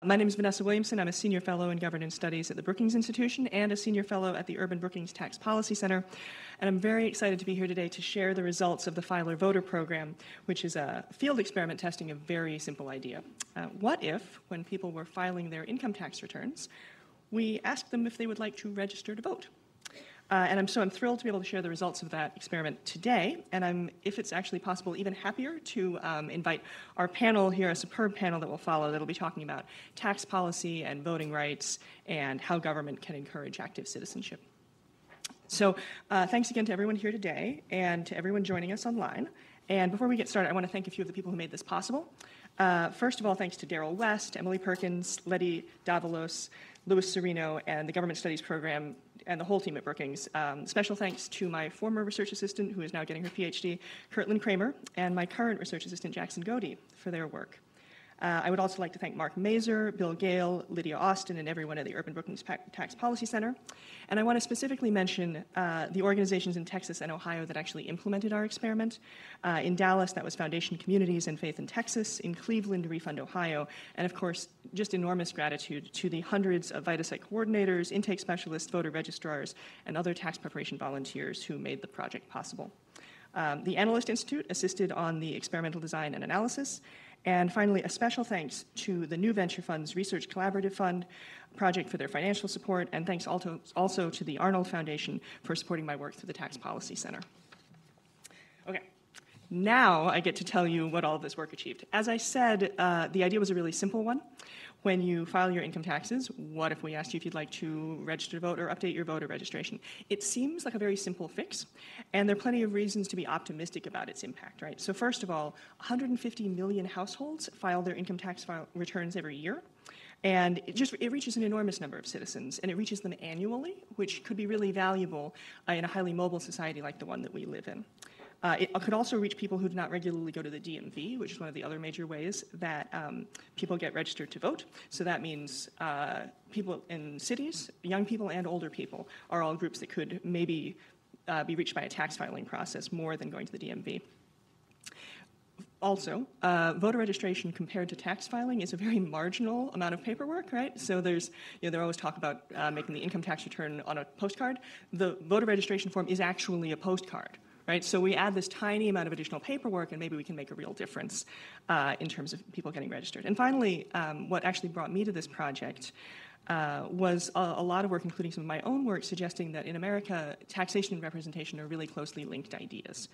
My name is Vanessa Williamson. I'm a Senior Fellow in Governance Studies at the Brookings Institution and a Senior Fellow at the Urban-Brookings Tax Policy Center. And I'm very excited to be here today to share the results of the Filer Voter Program, which is a field experiment testing a very simple idea. What if, when people were filing their income tax returns, we asked them if they would like to register to vote? And I'm thrilled to be able to share the results of that experiment today, and I'm, if it's actually possible, even happier to invite our panel here, a superb panel that will follow, that will be talking about tax policy and voting rights and how government can encourage active citizenship. So thanks again to everyone here today and to everyone joining us online. And before we get started, I want to thank a few of the people who made this possible. First of all, thanks to Daryl West, Emily Perkins, Letty Davalos, Louis Serino, and the Government Studies Program, and the whole team at Brookings. Special thanks to my former research assistant, who is now getting her PhD, Kirtland Kramer, and my current research assistant, Jackson Godey, for their work. I would also like to thank Mark Mazur, Bill Gale, Lydia Austin, and everyone at the Urban-Brookings Tax Policy Center. And I want to specifically mention the organizations in Texas and Ohio that actually implemented our experiment. In Dallas, that was Foundation Communities and Faith in Texas. In Cleveland, Refund Ohio. And of course, just enormous gratitude to the hundreds of VitaSite coordinators, intake specialists, voter registrars, and other tax preparation volunteers who made the project possible. The Analyst Institute assisted on the experimental design and analysis. And finally, a special thanks to the New Venture Fund's Research Collaborative Fund project for their financial support, and thanks also to the Arnold Foundation for supporting my work through the Tax Policy Center. Okay, now I get to tell you what all of this work achieved. As I said, the idea was a really simple one. When you file your income taxes, what if we asked you if you'd like to register to vote or update your voter registration? It seems like a very simple fix, and there are plenty of reasons to be optimistic about its impact, right? So first of all, 150 million households file their income tax returns every year, and it reaches an enormous number of citizens, and it reaches them annually, which could be really valuable in a highly mobile society like the one that we live in. It could also reach people who do not regularly go to the DMV, which is one of the other major ways that people get registered to vote. So that means people in cities, young people and older people, are all groups that could maybe be reached by a tax filing process more than going to the DMV. Also, voter registration compared to tax filing is a very marginal amount of paperwork, right? So there's, they always talk about making the income tax return on a postcard. The voter registration form is actually a postcard. Right, so we add this tiny amount of additional paperwork, and maybe we can make a real difference in terms of people getting registered. And finally, what actually brought me to this project was a lot of work, including some of my own work, suggesting that in America, taxation and representation are really closely linked ideas.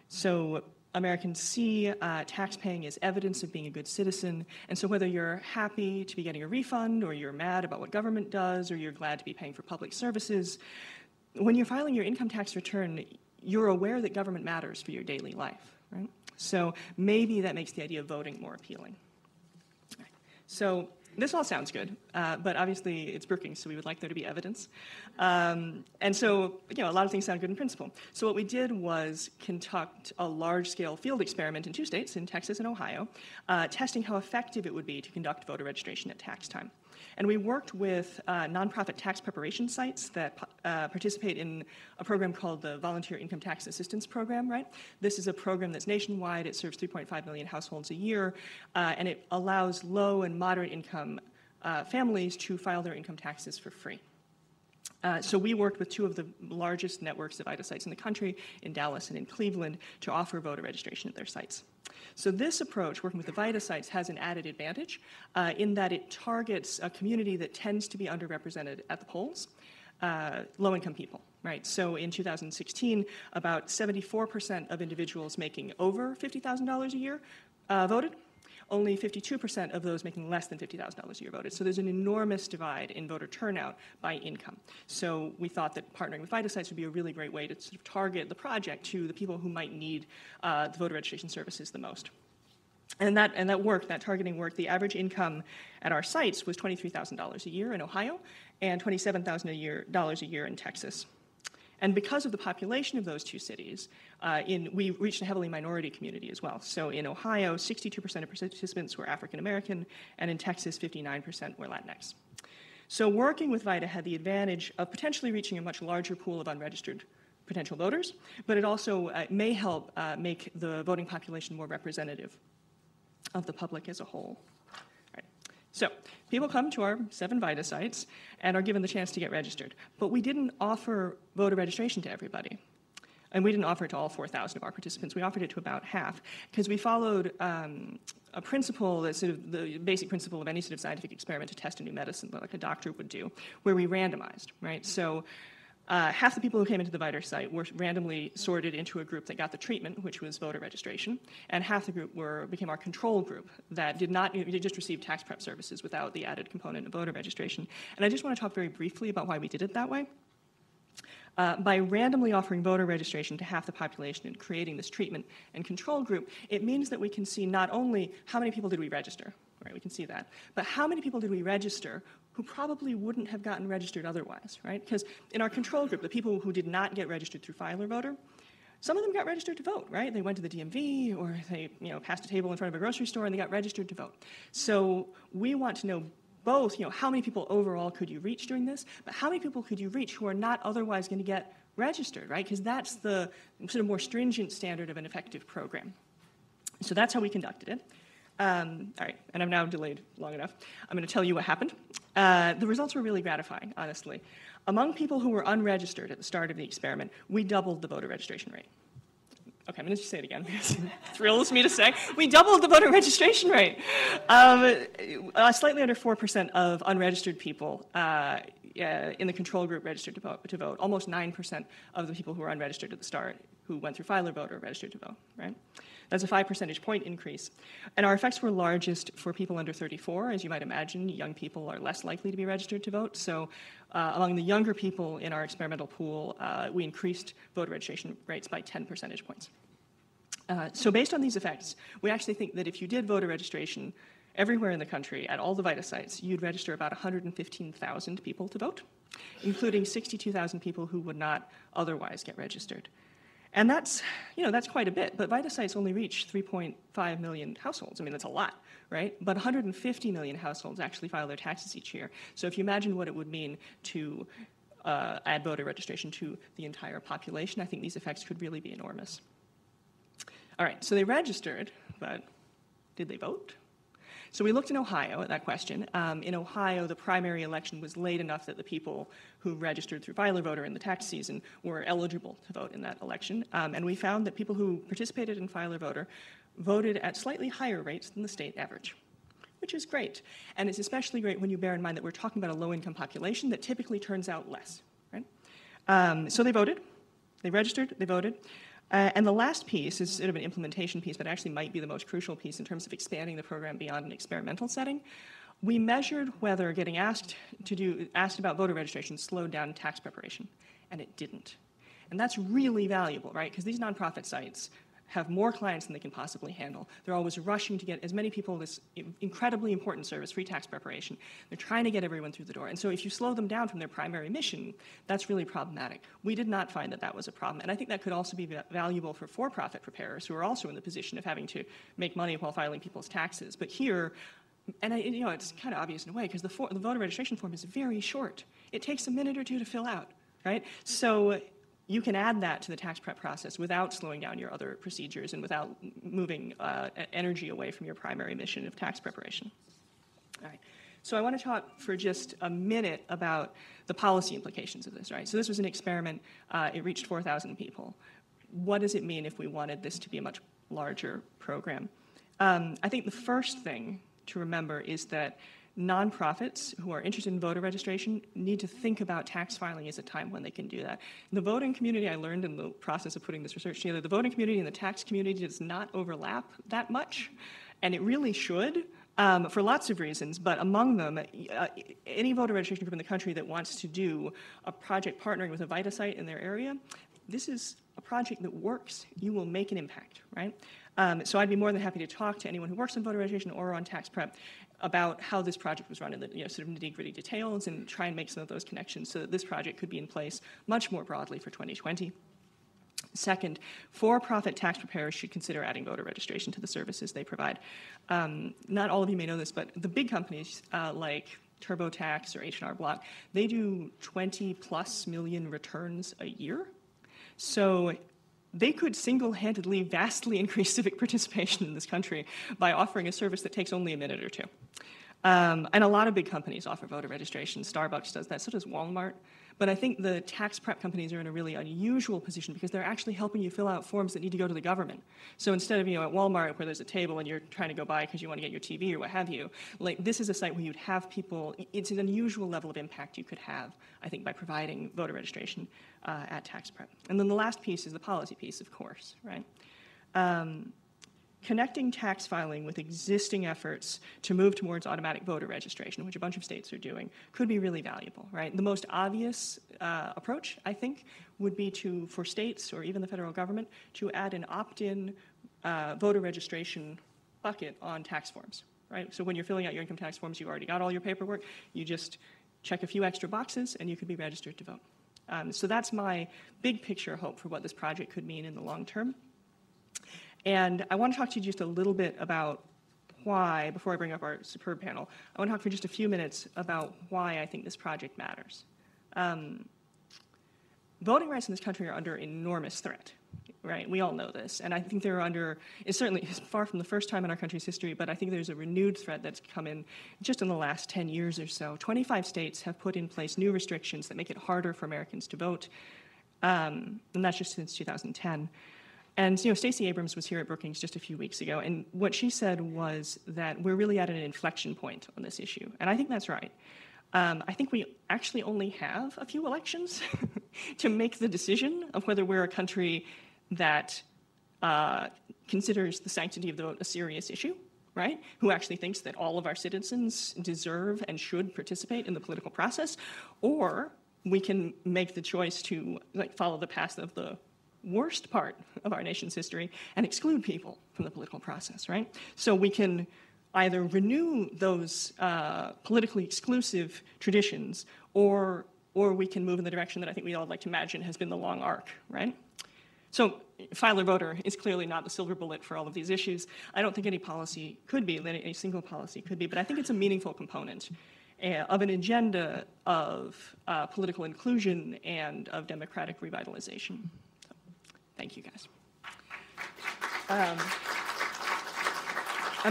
So Americans see taxpaying as evidence of being a good citizen, and so whether you're happy to be getting a refund, or you're mad about what government does, or you're glad to be paying for public services, when you're filing your income tax return, you're aware that government matters for your daily life, right? So maybe that makes the idea of voting more appealing. So this all sounds good, but obviously it's Brookings, so we would like there to be evidence. And so, a lot of things sound good in principle. So what we did was conduct a large-scale field experiment in 2 states, in Texas and Ohio, testing how effective it would be to conduct voter registration at tax time. And we worked with nonprofit tax preparation sites that participate in a program called the Volunteer Income Tax Assistance Program, right? This is a program that's nationwide. It serves 3.5 million households a year, and it allows low and moderate income families to file their income taxes for free. So we worked with 2 of the largest networks of VitaSites in the country, in Dallas and in Cleveland, to offer voter registration at their sites. So this approach, working with the VitaSites, has an added advantage in that it targets a community that tends to be underrepresented at the polls, low-income people, right? So in 2016, about 74% of individuals making over $50,000 a year voted. Only 52% of those making less than $50,000 a year voted. So there's an enormous divide in voter turnout by income. So we thought that partnering with VitaSites would be a really great way to sort of target the project to the people who might need the voter registration services the most. And that targeting worked. The average income at our sites was $23,000 a year in Ohio and $27,000 a year in Texas. And because of the population of those 2 cities, we reached a heavily minority community as well. So in Ohio, 62% of participants were African American, and in Texas, 59% were Latinx. So working with VITA had the advantage of potentially reaching a much larger pool of unregistered potential voters, but it also may help make the voting population more representative of the public as a whole. All right. So people come to our 7 VITA sites and are given the chance to get registered. But we didn't offer voter registration to everybody. And we didn't offer it to all 4,000 of our participants. We offered it to about half because we followed a principle that's sort of the basic principle of any sort of scientific experiment to test a new medicine, like a doctor would do, where we randomized, right? So half the people who came into the VITA site were randomly sorted into a group that got the treatment, which was voter registration, and half the group became our control group that they just received tax prep services without the added component of voter registration. And I just want to talk very briefly about why we did it that way. By randomly offering voter registration to half the population and creating this treatment and control group, it means that we can see not only how many people did we register, right, we can see that, but how many people did we register who probably wouldn't have gotten registered otherwise, right? Because in our control group, the people who did not get registered through filer voter, some of them got registered to vote, right? They went to the DMV or they passed a table in front of a grocery store and they got registered to vote. So we want to know both, how many people overall could you reach during this, but how many people could you reach who are not otherwise going to get registered, right? Because that's the sort of more stringent standard of an effective program. So that's how we conducted it. All right, and I've now delayed long enough. I'm going to tell you what happened. The results were really gratifying, honestly. Among people who were unregistered at the start of the experiment, we doubled the voter registration rate. Okay, I'm going to just say it again because it thrills me to say. We doubled the voter registration rate. Slightly under 4% of unregistered people in the control group registered to vote. Almost 9% of the people who were unregistered at the start who went through filer vote are registered to vote, right? That's a 5 percentage point increase. And our effects were largest for people under 34. As you might imagine, young people are less likely to be registered to vote. So among the younger people in our experimental pool, we increased voter registration rates by 10 percentage points. So based on these effects, we actually think that if you did voter registration everywhere in the country at all the VITA sites, you'd register about 115,000 people to vote, including 62,000 people who would not otherwise get registered. And that's quite a bit, but VITA sites only reach 3.5 million households. I mean, that's a lot, right? But 150 million households actually file their taxes each year. So if you imagine what it would mean to add voter registration to the entire population, I think these effects could really be enormous. All right, so they registered, but did they vote? So we looked in Ohio at that question. In Ohio, the primary election was late enough that the people who registered through filer voter in the tax season were eligible to vote in that election. And we found that people who participated in filer voter voted at slightly higher rates than the state average, which is great. And it's especially great when you bear in mind that we're talking about a low-income population that typically turns out less, right? So they voted, they registered, they voted. And the last piece is sort of an implementation piece, but actually might be the most crucial piece in terms of expanding the program beyond an experimental setting. We measured whether getting asked about voter registration slowed down tax preparation, and it didn't. And that's really valuable, right? Because these nonprofit sites have more clients than they can possibly handle. They're always rushing to get as many people this incredibly important service, free tax preparation. They're trying to get everyone through the door. And so if you slow them down from their primary mission, that's really problematic. We did not find that that was a problem. And I think that could also be valuable for for-profit preparers who are also in the position of having to make money while filing people's taxes. But here, and it's kind of obvious in a way, because the voter registration form is very short. It takes a minute or two to fill out, right? So you can add that to the tax prep process without slowing down your other procedures and without moving energy away from your primary mission of tax preparation. All right. So I want to talk for just a minute about the policy implications of this, right? So this was an experiment. It reached 4,000 people. What does it mean if we wanted this to be a much larger program? I think the first thing to remember is that nonprofits who are interested in voter registration need to think about tax filing as a time when they can do that. The voting community, I learned in the process of putting this research together, the voting community and the tax community does not overlap that much, and it really should for lots of reasons, but among them, any voter registration group in the country that wants to do a project partnering with a VITA site in their area, this is a project that works. You will make an impact, right? So I'd be more than happy to talk to anyone who works on voter registration or on tax prep about how this project was run in the sort of nitty-gritty details and try and make some of those connections so that this project could be in place much more broadly for 2020. Second, for-profit tax preparers should consider adding voter registration to the services they provide. Not all of you may know this, but the big companies like TurboTax or H&R Block, they do 20+ million returns a year. So they could single-handedly vastly increase civic participation in this country by offering a service that takes only a minute or two. And a lot of big companies offer voter registration. Starbucks does that, so does Walmart. But I think the tax prep companies are in a really unusual position because they're actually helping you fill out forms that need to go to the government. So instead of, at Walmart where there's a table and you're trying to go by because you want to get your TV or what have you, like this is a site where you'd have people, it's an unusual level of impact you could have, I think, by providing voter registration at tax prep. And then the last piece is the policy piece, of course, right? Connecting tax filing with existing efforts to move towards automatic voter registration, which a bunch of states are doing, could be really valuable, right? The most obvious approach, I think, would be for states or even the federal government to add an opt-in voter registration bucket on tax forms, right? So when you're filling out your income tax forms, you've already got all your paperwork. You just check a few extra boxes and you could be registered to vote. So that's my big picture hope for what this project could mean in the long term. And I want to talk to you just a little bit about why, before I bring up our superb panel, I want to talk for just a few minutes about why I think this project matters. Voting rights in this country are under enormous threat, right? We all know this. And I think they're under, it's certainly far from the first time in our country's history, but I think there's a renewed threat that's come in just in the last 10 years or so. 25 states have put in place new restrictions that make it harder for Americans to vote, and that's just since 2010. And Stacey Abrams was here at Brookings just a few weeks ago, and what she said was that we're really at an inflection point on this issue, and I think that's right. I think we actually only have a few elections to make the decision of whether we're a country that considers the sanctity of the vote a serious issue, right? Who actually thinks that all of our citizens deserve and should participate in the political process, or we can make the choice to follow the path of the worst part of our nation's history and exclude people from the political process, right? So we can either renew those politically exclusive traditions or we can move in the direction that I think we all would like to imagine has been the long arc, right? So filer voter is clearly not the silver bullet for all of these issues. I don't think any policy could be, any single policy could be, but I think it's a meaningful component of an agenda of political inclusion and of democratic revitalization. Thank you, guys. I'm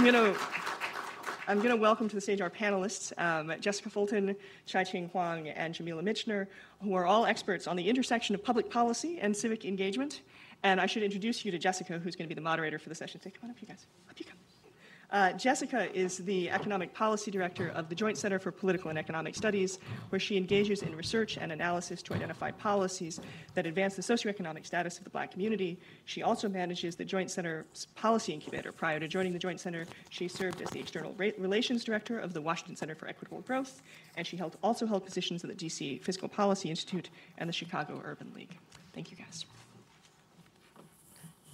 going to welcome to the stage our panelists, Jessica Fulton, Chye-Ching and Jamila Michener, who are all experts on the intersection of public policy and civic engagement. And I should introduce you to Jessica, who's going to be the moderator for the session. So come on up, you guys. Up you come. Jessica is the Economic Policy Director of the Joint Center for Political and Economic Studies, where she engages in research and analysis to identify policies that advance the socioeconomic status of the Black community. She also manages the Joint Center's Policy Incubator. Prior to joining the Joint Center, she served as the External Relations Director of the Washington Center for Equitable Growth, and she also held positions at the DC Fiscal Policy Institute and the Chicago Urban League. Thank you, guys.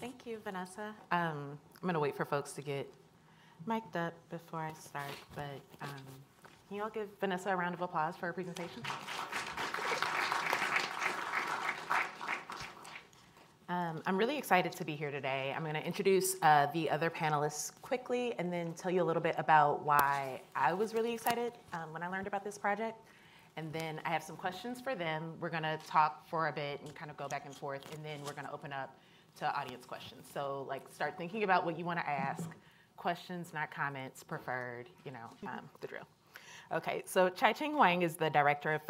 Thank you, Vanessa. I'm going to wait for folks to get mic'd up before I start, but can you all give Vanessa a round of applause for her presentation? I'm really excited to be here today. I'm going to introduce the other panelists quickly and then tell you a little bit about why I was really excited when I learned about this project. And then I have some questions for them. We're going to talk for a bit and kind of go back and forth, and then we're going to open up to audience questions. So start thinking about what you want to ask. Questions, not comments, preferred, the drill. Okay, so Chye-Ching Huang is the Director of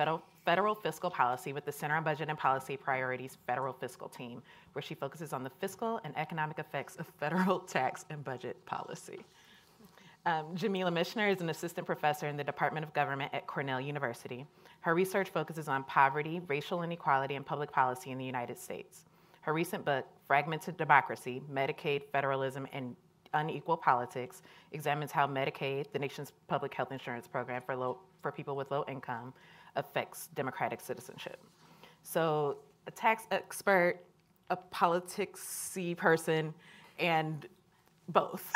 Federal Fiscal Policy with the Center on Budget and Policy Priorities Federal Fiscal Team, where she focuses on the fiscal and economic effects of federal tax and budget policy. Jamila Michener is an assistant professor in the Department of Government at Cornell University. Her research focuses on poverty, racial inequality, and public policy in the United States. Her recent book, Fragmented Democracy, Medicaid, Federalism, and Unequal Politics, examines how Medicaid, the nation's public health insurance program for people with low income, affects democratic citizenship. So a tax expert, a politics-y person, and both.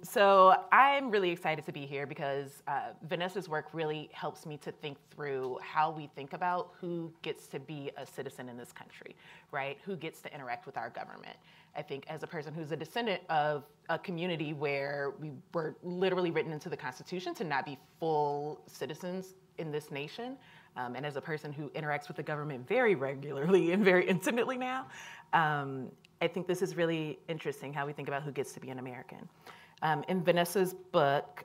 So I'm really excited to be here because Vanessa's work really helps me to think through how we think about who gets to be a citizen in this country, right? Who gets to interact with our government. I think as a person who's a descendant of a community where we were literally written into the Constitution to not be full citizens in this nation, and as a person who interacts with the government very regularly and very intimately now, I think this is really interesting how we think about who gets to be an American. In Vanessa's book,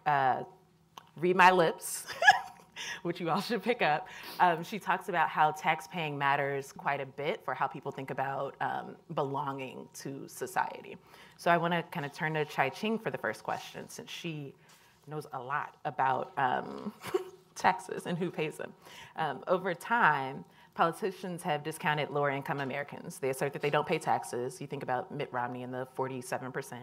Read My Lips, which you all should pick up, she talks about how tax paying matters quite a bit for how people think about belonging to society. So I want to kind of turn to Chye-Ching for the first question, since she knows a lot about taxes and who pays them. Over time, politicians have discounted lower income Americans. They assert that they don't pay taxes. You think about Mitt Romney and the 47%.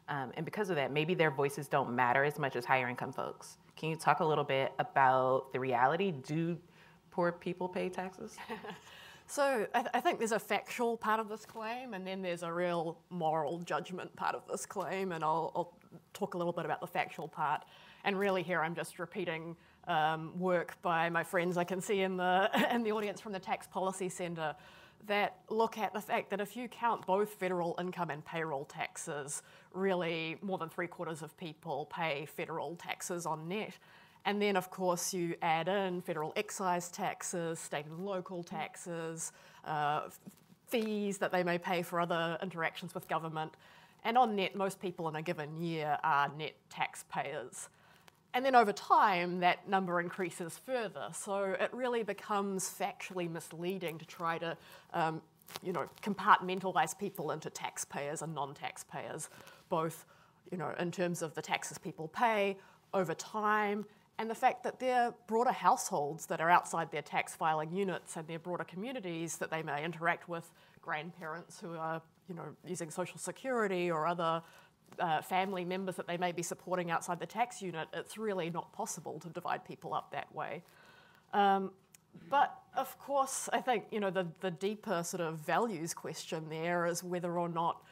And because of that, maybe their voices don't matter as much as higher income folks. Can you talk a little bit about the reality? Do poor people pay taxes? So I think there's a factual part of this claim, and then there's a real moral judgment part of this claim, and I'll talk a little bit about the factual part. And really here I'm just repeating work by my friends I can see in the audience from the Tax Policy Center that look at the fact that if you count both federal income and payroll taxes, really more than 3/4 of people pay federal taxes on net. And then, of course, you add in federal excise taxes, state and local taxes, fees that they may pay for other interactions with government. And on net, most people in a given year are net taxpayers. And then over time, that number increases further. So it really becomes factually misleading to try to compartmentalize people into taxpayers and non-taxpayers, both in terms of the taxes people pay over time, and the fact that their broader households that are outside their tax filing units and their broader communities that they may interact with, grandparents who are using Social Security or other family members that they may be supporting outside the tax unit, it's really not possible to divide people up that way. But of course, I think the deeper sort of values question there is whether or not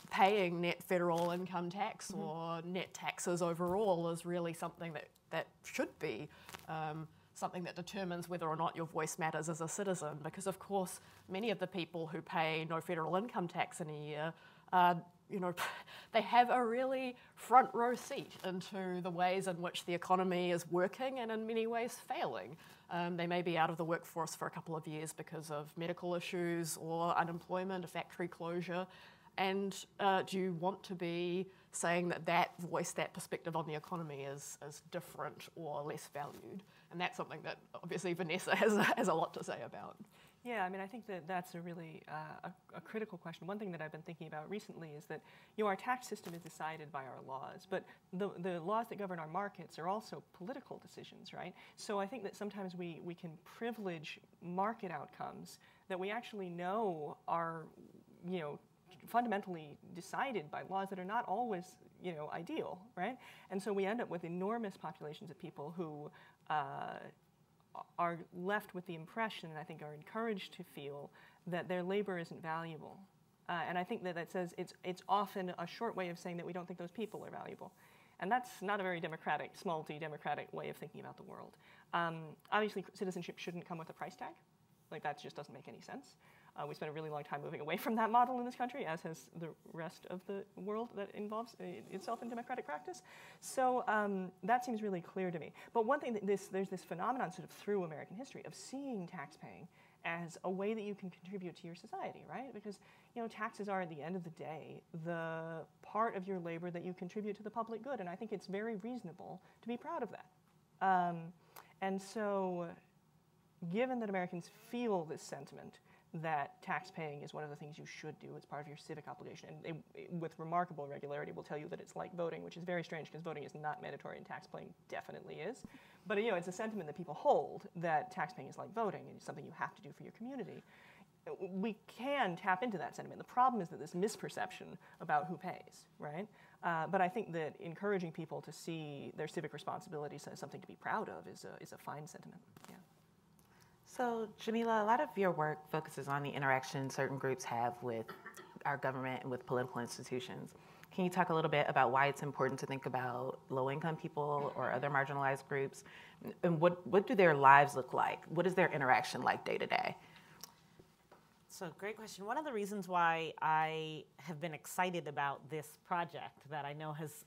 paying net federal income tax or net taxes overall is really something that should be something that determines whether or not your voice matters as a citizen. Because of course, many of the people who pay no federal income tax in a year they have a really front row seat into the ways in which the economy is working and in many ways failing. They may be out of the workforce for a couple of years because of medical issues or unemployment, a factory closure. And do you want to be saying that voice, that perspective on the economy is different or less valued? And that's something that obviously Vanessa has a lot to say about. Yeah, I mean, I think that's a really a critical question. One thing that I've been thinking about recently is that our tax system is decided by our laws, but the laws that govern our markets are also political decisions, right? So I think that sometimes we can privilege market outcomes that we actually know are, fundamentally decided by laws that are not always, ideal, right? And so we end up with enormous populations of people who are left with the impression, and I think are encouraged to feel, that their labor isn't valuable. And I think that says it's often a short way of saying that we don't think those people are valuable. And that's not a very democratic, small d democratic way of thinking about the world. Obviously, citizenship shouldn't come with a price tag. Like, that just doesn't make any sense. We spent a really long time moving away from that model in this country, as has the rest of the world that involves itself in democratic practice. So that seems really clear to me. But one thing, there's this phenomenon sort of through American history of seeing taxpaying as a way that you can contribute to your society, right? Because taxes are, at the end of the day, the part of your labor that you contribute to the public good, and I think it's very reasonable to be proud of that. And so, given that Americans feel this sentiment that tax paying is one of the things you should do, it's part of your civic obligation, and with remarkable regularity will tell you that it's like voting, which is very strange because voting is not mandatory and tax paying definitely is. But it's a sentiment that people hold, that tax paying is like voting and it's something you have to do for your community. We can tap into that sentiment. The problem is that this misperception about who pays, right? But I think that encouraging people to see their civic responsibilities as something to be proud of is a fine sentiment. Yeah. So, Jamila, a lot of your work focuses on the interaction certain groups have with our government and with political institutions. Can you talk a little bit about why it's important to think about low-income people or other marginalized groups? And what do their lives look like? What is their interaction like day to day? So, great question. One of the reasons why I have been excited about this project that I know has,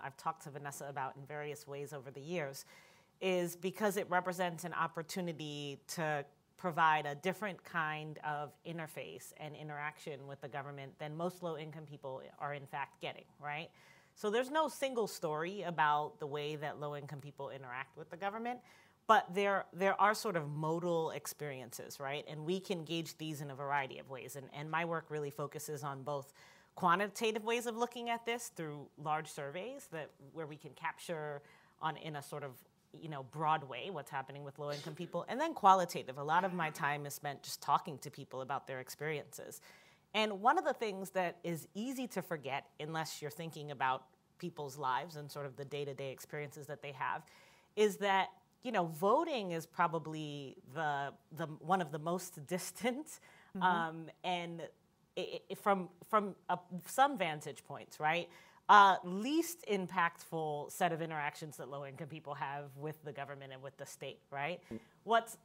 I've talked to Vanessa about in various ways over the years, is because it represents an opportunity to provide a different kind of interface and interaction with the government than most low-income people are in fact getting, right? So there's no single story about the way that low-income people interact with the government, but there are sort of modal experiences, right? And we can gauge these in a variety of ways. And my work really focuses on both quantitative ways of looking at this through large surveys where we can capture in a sort of broad way what's happening with low-income people, and then qualitative. A lot of my time is spent just talking to people about their experiences. And one of the things that is easy to forget unless you're thinking about people's lives and sort of the day-to-day experiences that they have is that, voting is probably the one of the most distant and from some vantage points, right? Least impactful set of interactions that low-income people have with the government and with the state, right? What's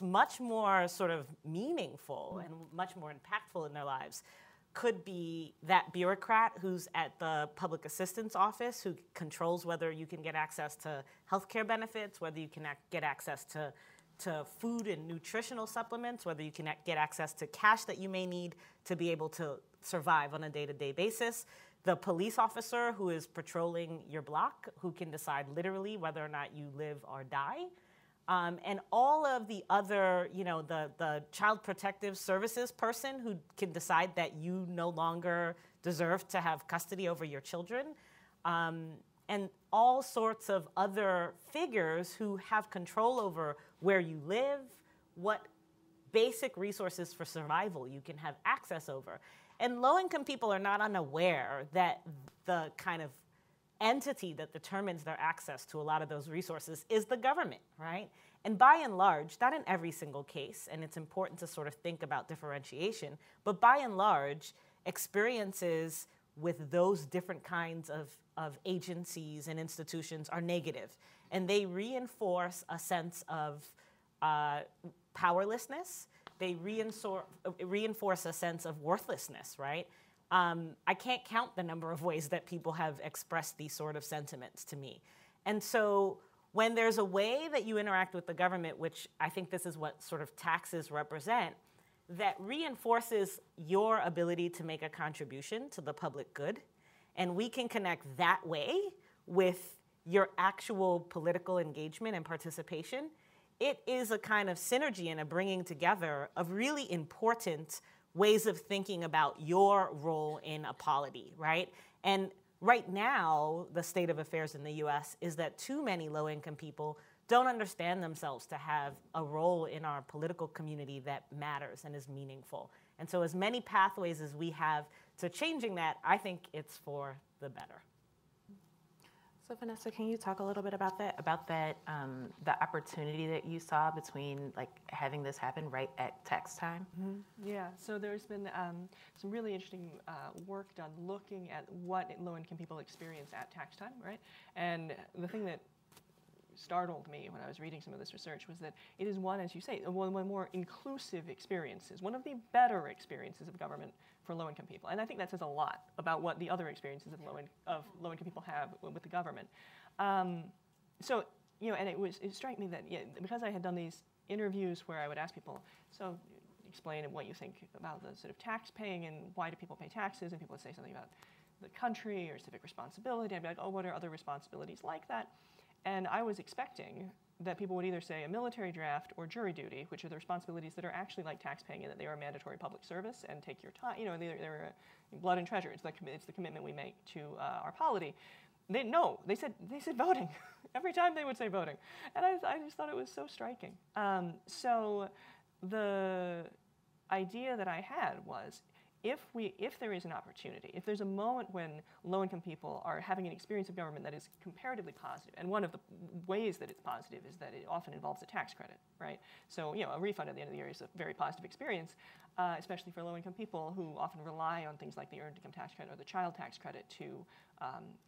much more sort of meaningful and much more impactful in their lives could be that bureaucrat who's at the public assistance office who controls whether you can get access to healthcare benefits, whether you can get access to food and nutritional supplements, whether you can get access to cash that you may need to be able to survive on a day-to-day basis. The police officer who is patrolling your block, who can decide literally whether or not you live or die. And all of the other, the child protective services person who can decide that you no longer deserve to have custody over your children. And all sorts of other figures who have control over where you live, what basic resources for survival you can have access over. And low-income people are not unaware that the kind of entity that determines their access to a lot of those resources is the government, right? And by and large, not in every single case, and it's important to sort of think about differentiation, but by and large, experiences with those different kinds of agencies and institutions are negative. And they reinforce a sense of powerlessness. They reinforce a sense of worthlessness, right? I can't count the number of ways that people have expressed these sort of sentiments to me. And so when there's a way that you interact with the government, which I think this is what sort of taxes represent, that reinforces your ability to make a contribution to the public good, and we can connect that way with your actual political engagement and participation, it is a kind of synergy and a bringing together of really important ways of thinking about your role in a polity, right? And right now, the state of affairs in the US is that too many low-income people don't understand themselves to have a role in our political community that matters and is meaningful. And so as many pathways as we have to changing that, I think it's for the better. So Vanessa, can you talk a little bit about that, the opportunity that you saw between having this happen right at tax time? Mm-hmm. Yeah, so there's been some really interesting work done looking at what low-income people experience at tax time, right? And the thing that startled me when I was reading some of this research was that it is one, as you say, one of the more inclusive experiences, one of the better experiences of government for low-income people. And I think that says a lot about what the other experiences of low-income people have with the government. And it struck me that because I had done these interviews where I would ask people, so explain what you think about the sort of tax paying and why do people pay taxes, and people would say something about the country or civic responsibility. I'd be like, oh, what are other responsibilities like that? And I was expecting that people would either say a military draft or jury duty, which are the responsibilities that are actually like tax paying, and that they are mandatory public service and take your time. They're blood and treasure. It's the commitment we make to our polity. They said voting. Every time they would say voting, and I just thought it was so striking. So the idea that I had was, if there is an opportunity, if there's a moment when low-income people are having an experience of government that is comparatively positive, and one of the ways that it's positive is that it often involves a tax credit, right? So, a refund at the end of the year is a very positive experience, especially for low-income people who often rely on things like the earned income tax credit or the child tax credit to,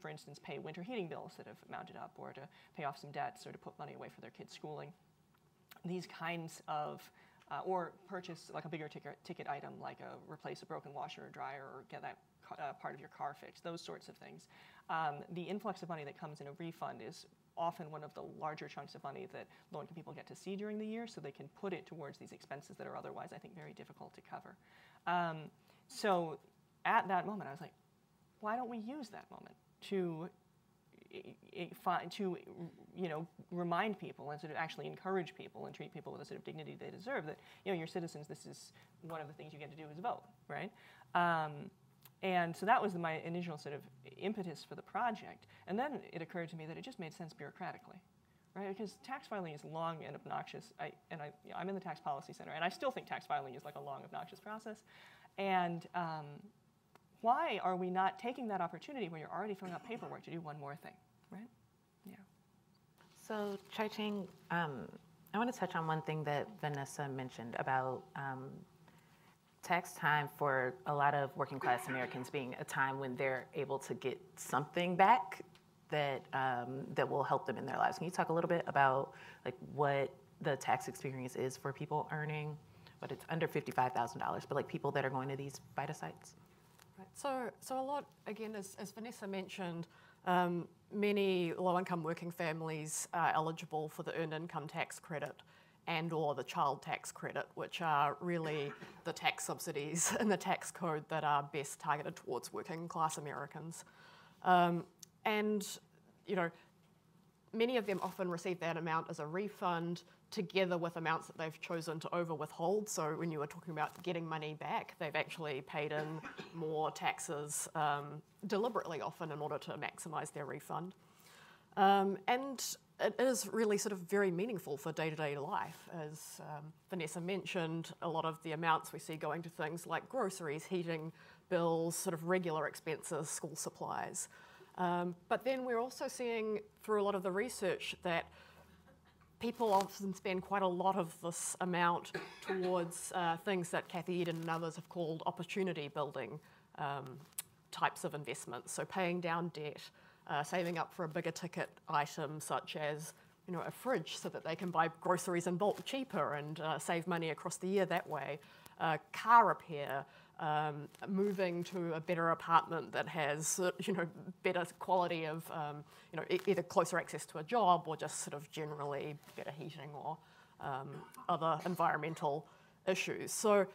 for instance, pay winter heating bills that have mounted up, or to pay off some debts, or to put money away for their kids' schooling. These kinds of or purchase like a bigger ticket item, like replace a broken washer or dryer, or get that part of your car fixed, those sorts of things. The influx of money that comes in a refund is often one of the larger chunks of money that low-income people get to see during the year, so they can put it towards these expenses that are otherwise, I think, very difficult to cover. So at that moment, I was like, why don't we use that moment to remind people and sort of actually encourage people and treat people with the sort of dignity they deserve, that, you're citizens, this is one of the things you get to do is vote, right? And so that was my initial sort of impetus for the project. And then it occurred to me that it just made sense bureaucratically, right? Because tax filing is long and obnoxious. I'm in the Tax Policy Center, and I still think tax filing is like a long, obnoxious process. And why are we not taking that opportunity when you're already filling out paperwork to do one more thing, right? Yeah. So, Chye-Ching, I want to touch on one thing that Vanessa mentioned about tax time for a lot of working class Americans being a time when they're able to get something back that that will help them in their lives. Can you talk a little bit about like what the tax experience is for people earning, but it's under $55,000, but like people that are going to these VITA sites? Right. So a lot, again, as Vanessa mentioned, many low-income working families are eligible for the Earned Income Tax Credit and or the Child Tax Credit, which are really the tax subsidies in the tax code that are best targeted towards working class Americans. And, many of them often receive that amount as a refund together with amounts that they've chosen to over-withhold. So when you were talking about getting money back, they've actually paid in more taxes deliberately often in order to maximise their refund. And it is really sort of very meaningful for day-to-day life. As Vanessa mentioned, a lot of the amounts we see going to things like groceries, heating bills, sort of regular expenses, school supplies. But then we're also seeing through a lot of the research that people often spend quite a lot of this amount towards things that Kathy Eden and others have called opportunity building types of investments. So paying down debt, saving up for a bigger ticket item such as a fridge so that they can buy groceries in bulk cheaper and save money across the year that way, car repair, moving to a better apartment that has better quality of either closer access to a job or just sort of generally better heating or other environmental issues. So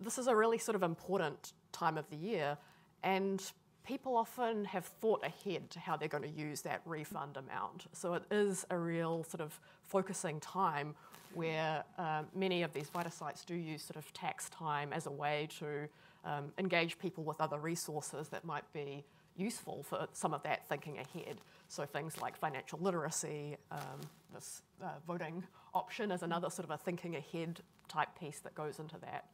this is a really sort of important time of the year, and people often have thought ahead to how they're going to use that refund amount. So it is a real sort of focusing time where many of these VITA sites do use sort of tax time as a way to engage people with other resources that might be useful for some of that thinking ahead. So things like financial literacy, this voting option is another sort of a thinking ahead type piece that goes into that.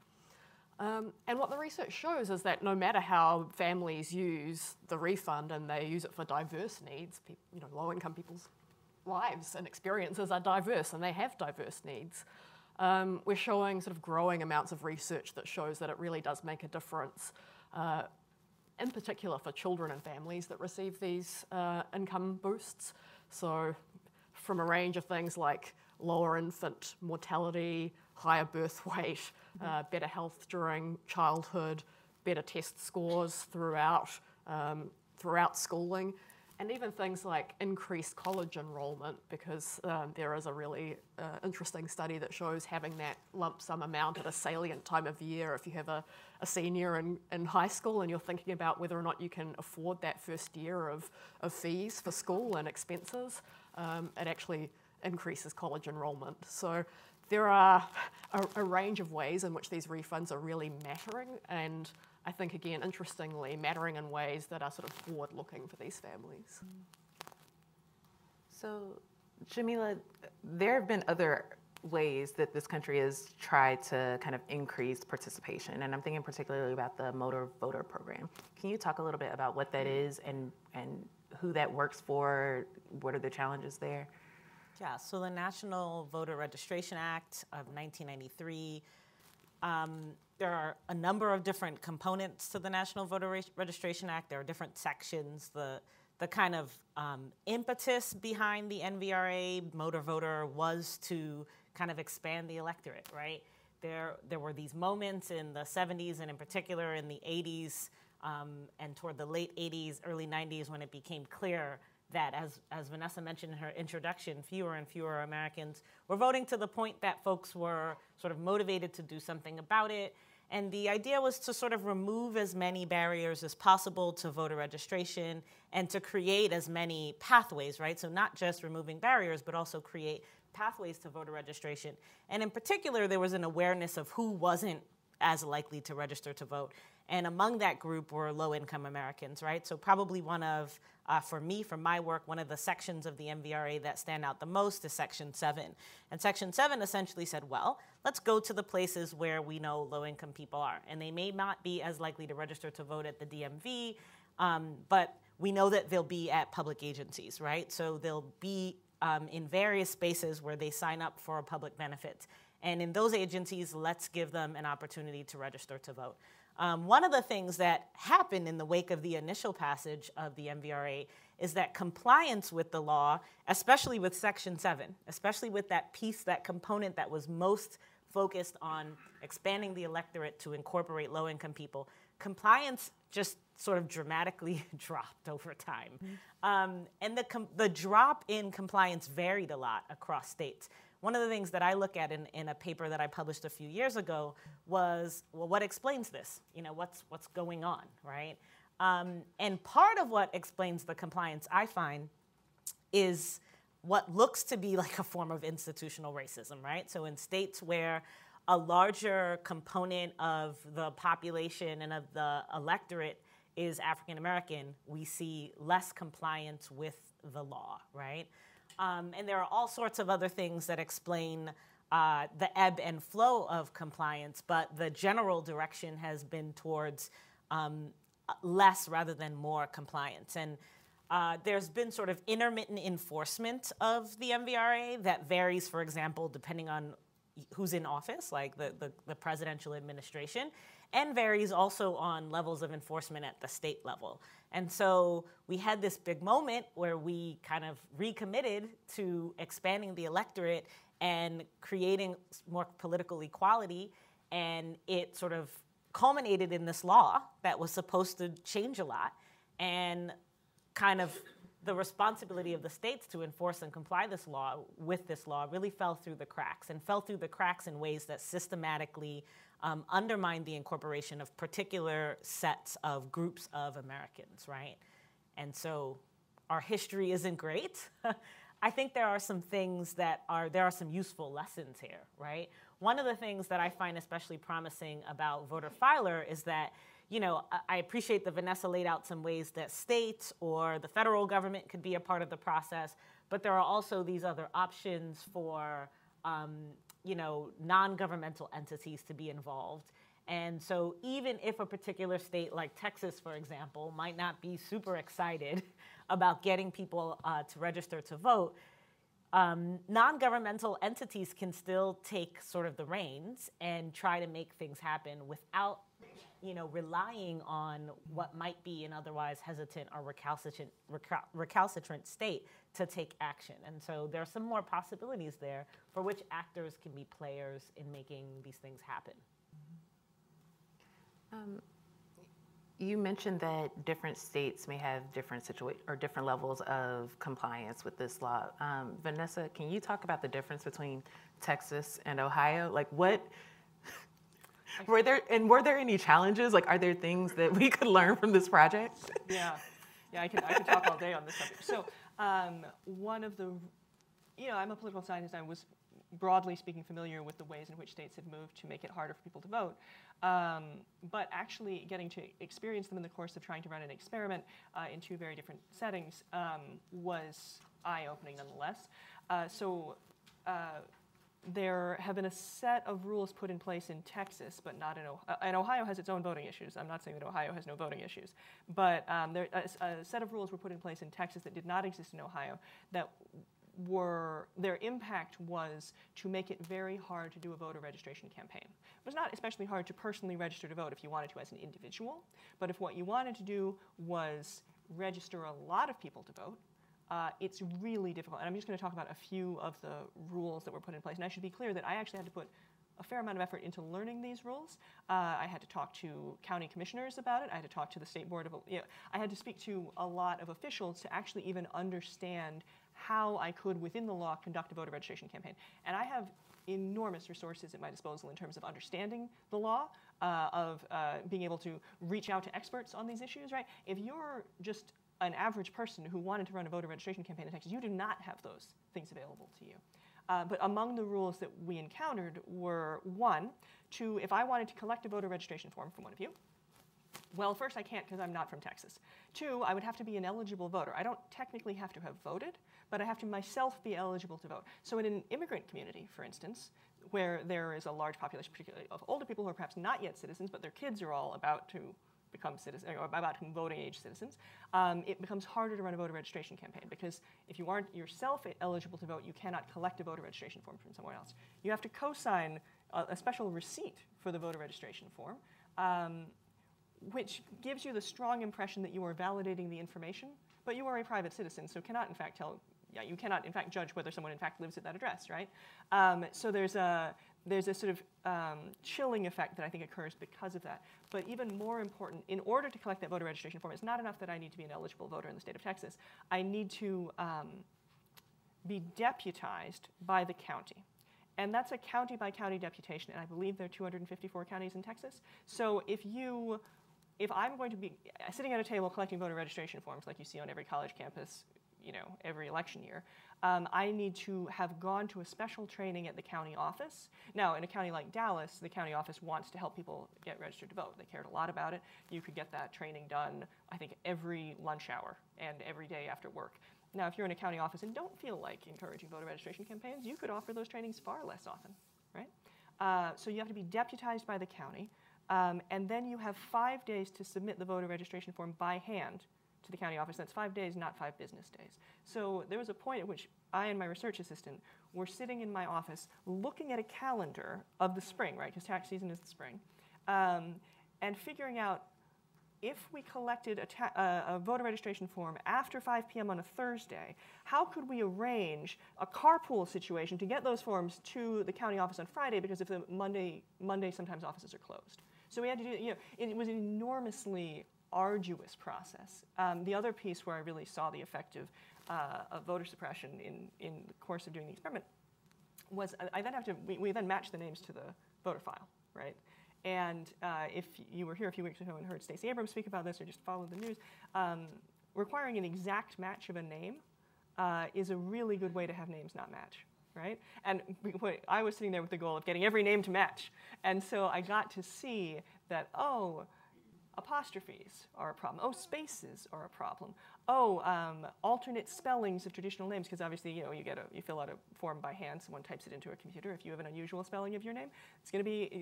And what the research shows is that no matter how families use the refund and they use it for diverse needs, low-income people's lives and experiences are diverse and they have diverse needs. We're showing sort of growing amounts of research that shows that it really does make a difference, in particular for children and families that receive these income boosts. So from a range of things like lower infant mortality, higher birth weight, better health during childhood, better test scores throughout schooling, and even things like increased college enrollment, because there is a really interesting study that shows having that lump sum amount at a salient time of year, if you have a senior in high school and you're thinking about whether or not you can afford that first year of fees for school and expenses, it actually increases college enrollment. So there are a range of ways in which these refunds are really mattering, and I think, again, interestingly, mattering in ways that are sort of forward-looking for these families. So, Jamila, there have been other ways that this country has tried to kind of increase participation, and I'm thinking particularly about the motor voter program. Can you talk a little bit about what that is and who that works for? What are the challenges there? Yeah, so the National Voter Registration Act of 1993, there are a number of different components to the National Voter Registration Act. There are different sections. The kind of impetus behind the NVRA motor voter was to kind of expand the electorate, right? There were these moments in the 70s and in particular in the 80s and toward the late 80s, early 90s when it became clear that, as Vanessa mentioned in her introduction, fewer and fewer Americans were voting, to the point that folks were sort of motivated to do something about it. And the idea was to sort of remove as many barriers as possible to voter registration and to create as many pathways, right? So not just removing barriers, but also create pathways to voter registration. And in particular, there was an awareness of who wasn't as likely to register to vote. And among that group were low-income Americans, right? So probably one of, for me, from my work, one of the sections of the MVRA that stand out the most is Section 7. And Section 7 essentially said, well, let's go to the places where we know low-income people are. And they may not be as likely to register to vote at the DMV, but we know that they'll be at public agencies, right? So they'll be in various spaces where they sign up for public benefits. And in those agencies, let's give them an opportunity to register to vote. One of the things that happened in the wake of the initial passage of the MVRA is that compliance with the law, especially with Section 7, especially with that piece, that component that was most focused on expanding the electorate to incorporate low-income people, compliance just sort of dramatically dropped over time. And the drop in compliance varied a lot across states. One of the things that I look at in a paper that I published a few years ago was, well, what explains this? You know, what's going on, right? And part of what explains the compliance, I find, is what looks to be like a form of institutional racism, right? So in states where a larger component of the population and of the electorate is African American, we see less compliance with the law, right? And there are all sorts of other things that explain the ebb and flow of compliance, but the general direction has been towards less rather than more compliance. And there's been sort of intermittent enforcement of the MVRA that varies, for example, depending on who's in office, like the presidential administration, and varies also on levels of enforcement at the state level. And so we had this big moment where we kind of recommitted to expanding the electorate and creating more political equality, and it sort of culminated in this law that was supposed to change a lot, and kind of the responsibility of the states to enforce and comply with this law really fell through the cracks, and fell through the cracks in ways that systematically undermined the incorporation of particular sets of groups of Americans, right? And so our history isn't great. I think there are some things there are some useful lessons here, right? One of the things that I find especially promising about Voter Filer is that, you know, I appreciate that Vanessa laid out some ways that states or the federal government could be a part of the process, but there are also these other options for, you know, non-governmental entities to be involved. And so even if a particular state like Texas, for example, might not be super excited about getting people to register to vote, non-governmental entities can still take sort of the reins and try to make things happen without, you know, relying on what might be an otherwise hesitant or recalcitrant state to take action. And so there are some more possibilities there for which actors can be players in making these things happen. You mentioned that different states may have different different levels of compliance with this law. Vanessa, can you talk about the difference between Texas and Ohio? Like, what were there any challenges? Like, are there things that we could learn from this project? Yeah, I could talk all day on this subject. So one of the, you know, I'm a political scientist. I was broadly speaking familiar with the ways in which states have moved to make it harder for people to vote. But actually getting to experience them in the course of trying to run an experiment in two very different settings was eye-opening nonetheless. There have been a set of rules put in place in Texas, but not in Ohio. And Ohio has its own voting issues. I'm not saying that Ohio has no voting issues. But a set of rules were put in place in Texas that did not exist in Ohio that their impact was to make it very hard to do a voter registration campaign. It was not especially hard to personally register to vote if you wanted to as an individual, but if what you wanted to do was register a lot of people to vote, it's really difficult. And I'm just going to talk about a few of the rules that were put in place. And I should be clear that I actually had to put a fair amount of effort into learning these rules. I had to talk to county commissioners about it. I had to talk to the state board of, I had to speak to a lot of officials to actually even understand how I could, within the law, conduct a voter registration campaign. And I have enormous resources at my disposal in terms of understanding the law, of being able to reach out to experts on these issues, right? If you're just an average person who wanted to run a voter registration campaign in Texas, you do not have those things available to you. But among the rules that we encountered were, one, if I wanted to collect a voter registration form from one of you, well, first, I can't because I'm not from Texas. Two, I would have to be an eligible voter. I don't technically have to have voted, but I have to myself be eligible to vote. So in an immigrant community, for instance, where there is a large population, particularly of older people who are perhaps not yet citizens, but their kids are all about to become citizens, or about to voting age citizens, it becomes harder to run a voter registration campaign because if you aren't yourself eligible to vote, you cannot collect a voter registration form from somewhere else. You have to co-sign a special receipt for the voter registration form, which gives you the strong impression that you are validating the information, but you are a private citizen, so cannot in fact you cannot in fact judge whether someone in fact lives at that address, right? So there's a sort of chilling effect that I think occurs because of that. But even more important, in order to collect that voter registration form, it's not enough that I need to be an eligible voter in the state of Texas. I need to be deputized by the county. And that's a county by county deputation, and I believe there are 254 counties in Texas. So if I'm going to be sitting at a table collecting voter registration forms like you see on every college campus, every election year, I need to have gone to a special training at the county office. Now, in a county like Dallas, the county office wants to help people get registered to vote. They cared a lot about it. You could get that training done, I think, every lunch hour and every day after work. Now, if you're in a county office and don't feel like encouraging voter registration campaigns, you could offer those trainings far less often, right? So you have to be deputized by the county, and then you have 5 days to submit the voter registration form by hand to the county office. That's 5 days, not 5 business days. So there was a point at which I and my research assistant were sitting in my office looking at a calendar of the spring, right, because tax season is the spring, and figuring out if we collected a voter registration form after 5 p.m. on a Thursday, how could we arrange a carpool situation to get those forms to the county office on Friday, because if the Monday sometimes offices are closed. So we had to do, it was an enormously arduous process. The other piece where I really saw the effect of voter suppression in the course of doing the experiment was we then matched the names to the voter file, right? And if you were here a few weeks ago and heard Stacey Abrams speak about this or just followed the news, requiring an exact match of a name is a really good way to have names not match, right? And I was sitting there with the goal of getting every name to match. And so I got to see that, apostrophes are a problem. Spaces are a problem. Alternate spellings of traditional names, because obviously, you fill out a form by hand, someone types it into a computer. If you have an unusual spelling of your name,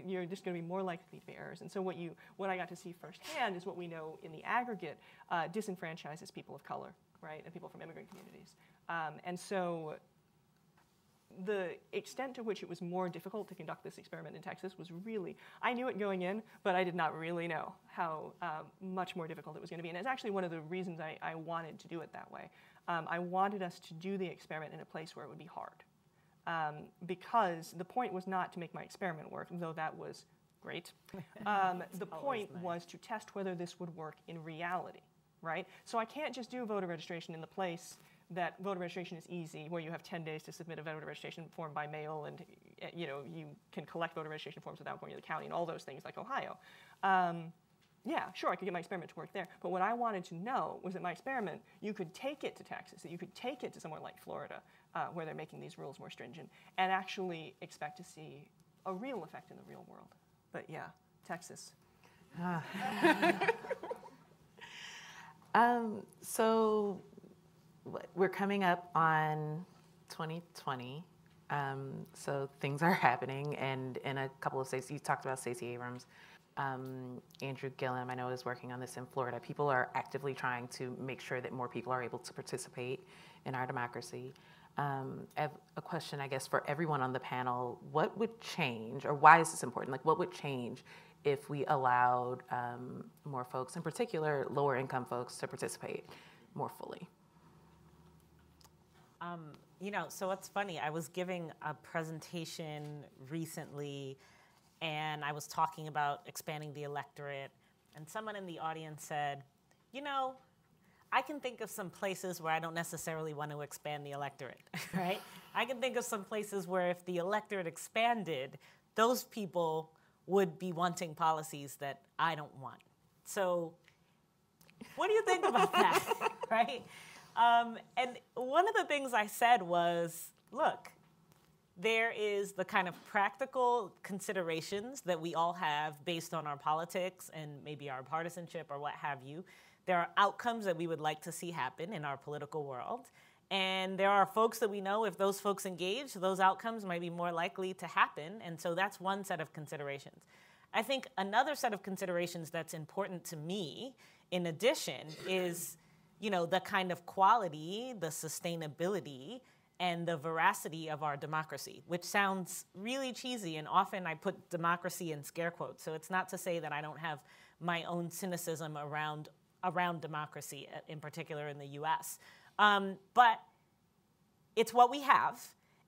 you're just going to be more likely to be errors. And so what I got to see firsthand is what we know in the aggregate disenfranchises people of color, right, and people from immigrant communities. And so the extent to which it was more difficult to conduct this experiment in Texas was really, I knew it going in, but I did not really know how much more difficult it was going to be. And it's actually one of the reasons I wanted to do it that way. I wanted us to do the experiment in a place where it would be hard. Because the point was not to make my experiment work, though that was great. The point was to test whether this would work in reality, right? So I can't just do voter registration in the place that voter registration is easy, where you have 10 days to submit a voter registration form by mail, and you can collect voter registration forms without going to the county and all those things like Ohio. Yeah, sure, I could get my experiment to work there. But what I wanted to know was that my experiment, you could take it to Texas, that you could take it to somewhere like Florida, where they're making these rules more stringent, and actually expect to see a real effect in the real world. But yeah, Texas. So we're coming up on 2020, so things are happening, and in a couple of states, you talked about Stacey Abrams, Andrew Gillum, I know, is working on this in Florida. People are actively trying to make sure that more people are able to participate in our democracy. I have a question, I guess, for everyone on the panel. What would change, or why is this important? Like, what would change if we allowed more folks, in particular lower income folks, to participate more fully? You know, so it's funny. I was giving a presentation recently, and I was talking about expanding the electorate, and someone in the audience said, you know, I can think of some places where I don't necessarily want to expand the electorate, right? I can think of some places where if the electorate expanded, those people would be wanting policies that I don't want. So what do you think about that, right? And one of the things I said was, look, there is the kind of practical considerations that we all have based on our politics and maybe our partisanship or what have you. There are outcomes that we would like to see happen in our political world. And there are folks that we know if those folks engage, those outcomes might be more likely to happen. And so that's one set of considerations. I think another set of considerations that's important to me, in addition, is the kind of quality, the sustainability, and the veracity of our democracy, which sounds really cheesy, and often I put democracy in scare quotes. So it's not to say that I don't have my own cynicism around democracy, in particular in the US. But it's what we have,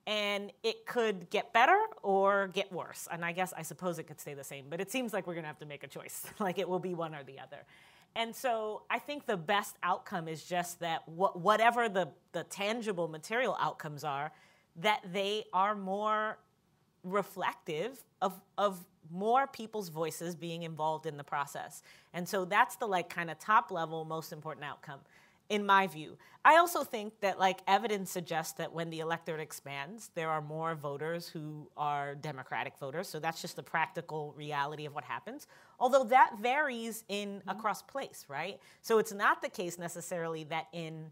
and it could get better or get worse. And I suppose it could stay the same, but it seems like we're gonna have to make a choice. Like it will be one or the other. And so I think the best outcome is just that whatever the tangible material outcomes are, that they are more reflective of more people's voices being involved in the process. And so that's the kind of top level, most important outcome, in my view. I also think that evidence suggests that when the electorate expands, there are more voters who are Democratic voters. So that's just the practical reality of what happens. Although that varies across place, right? So it's not the case necessarily that in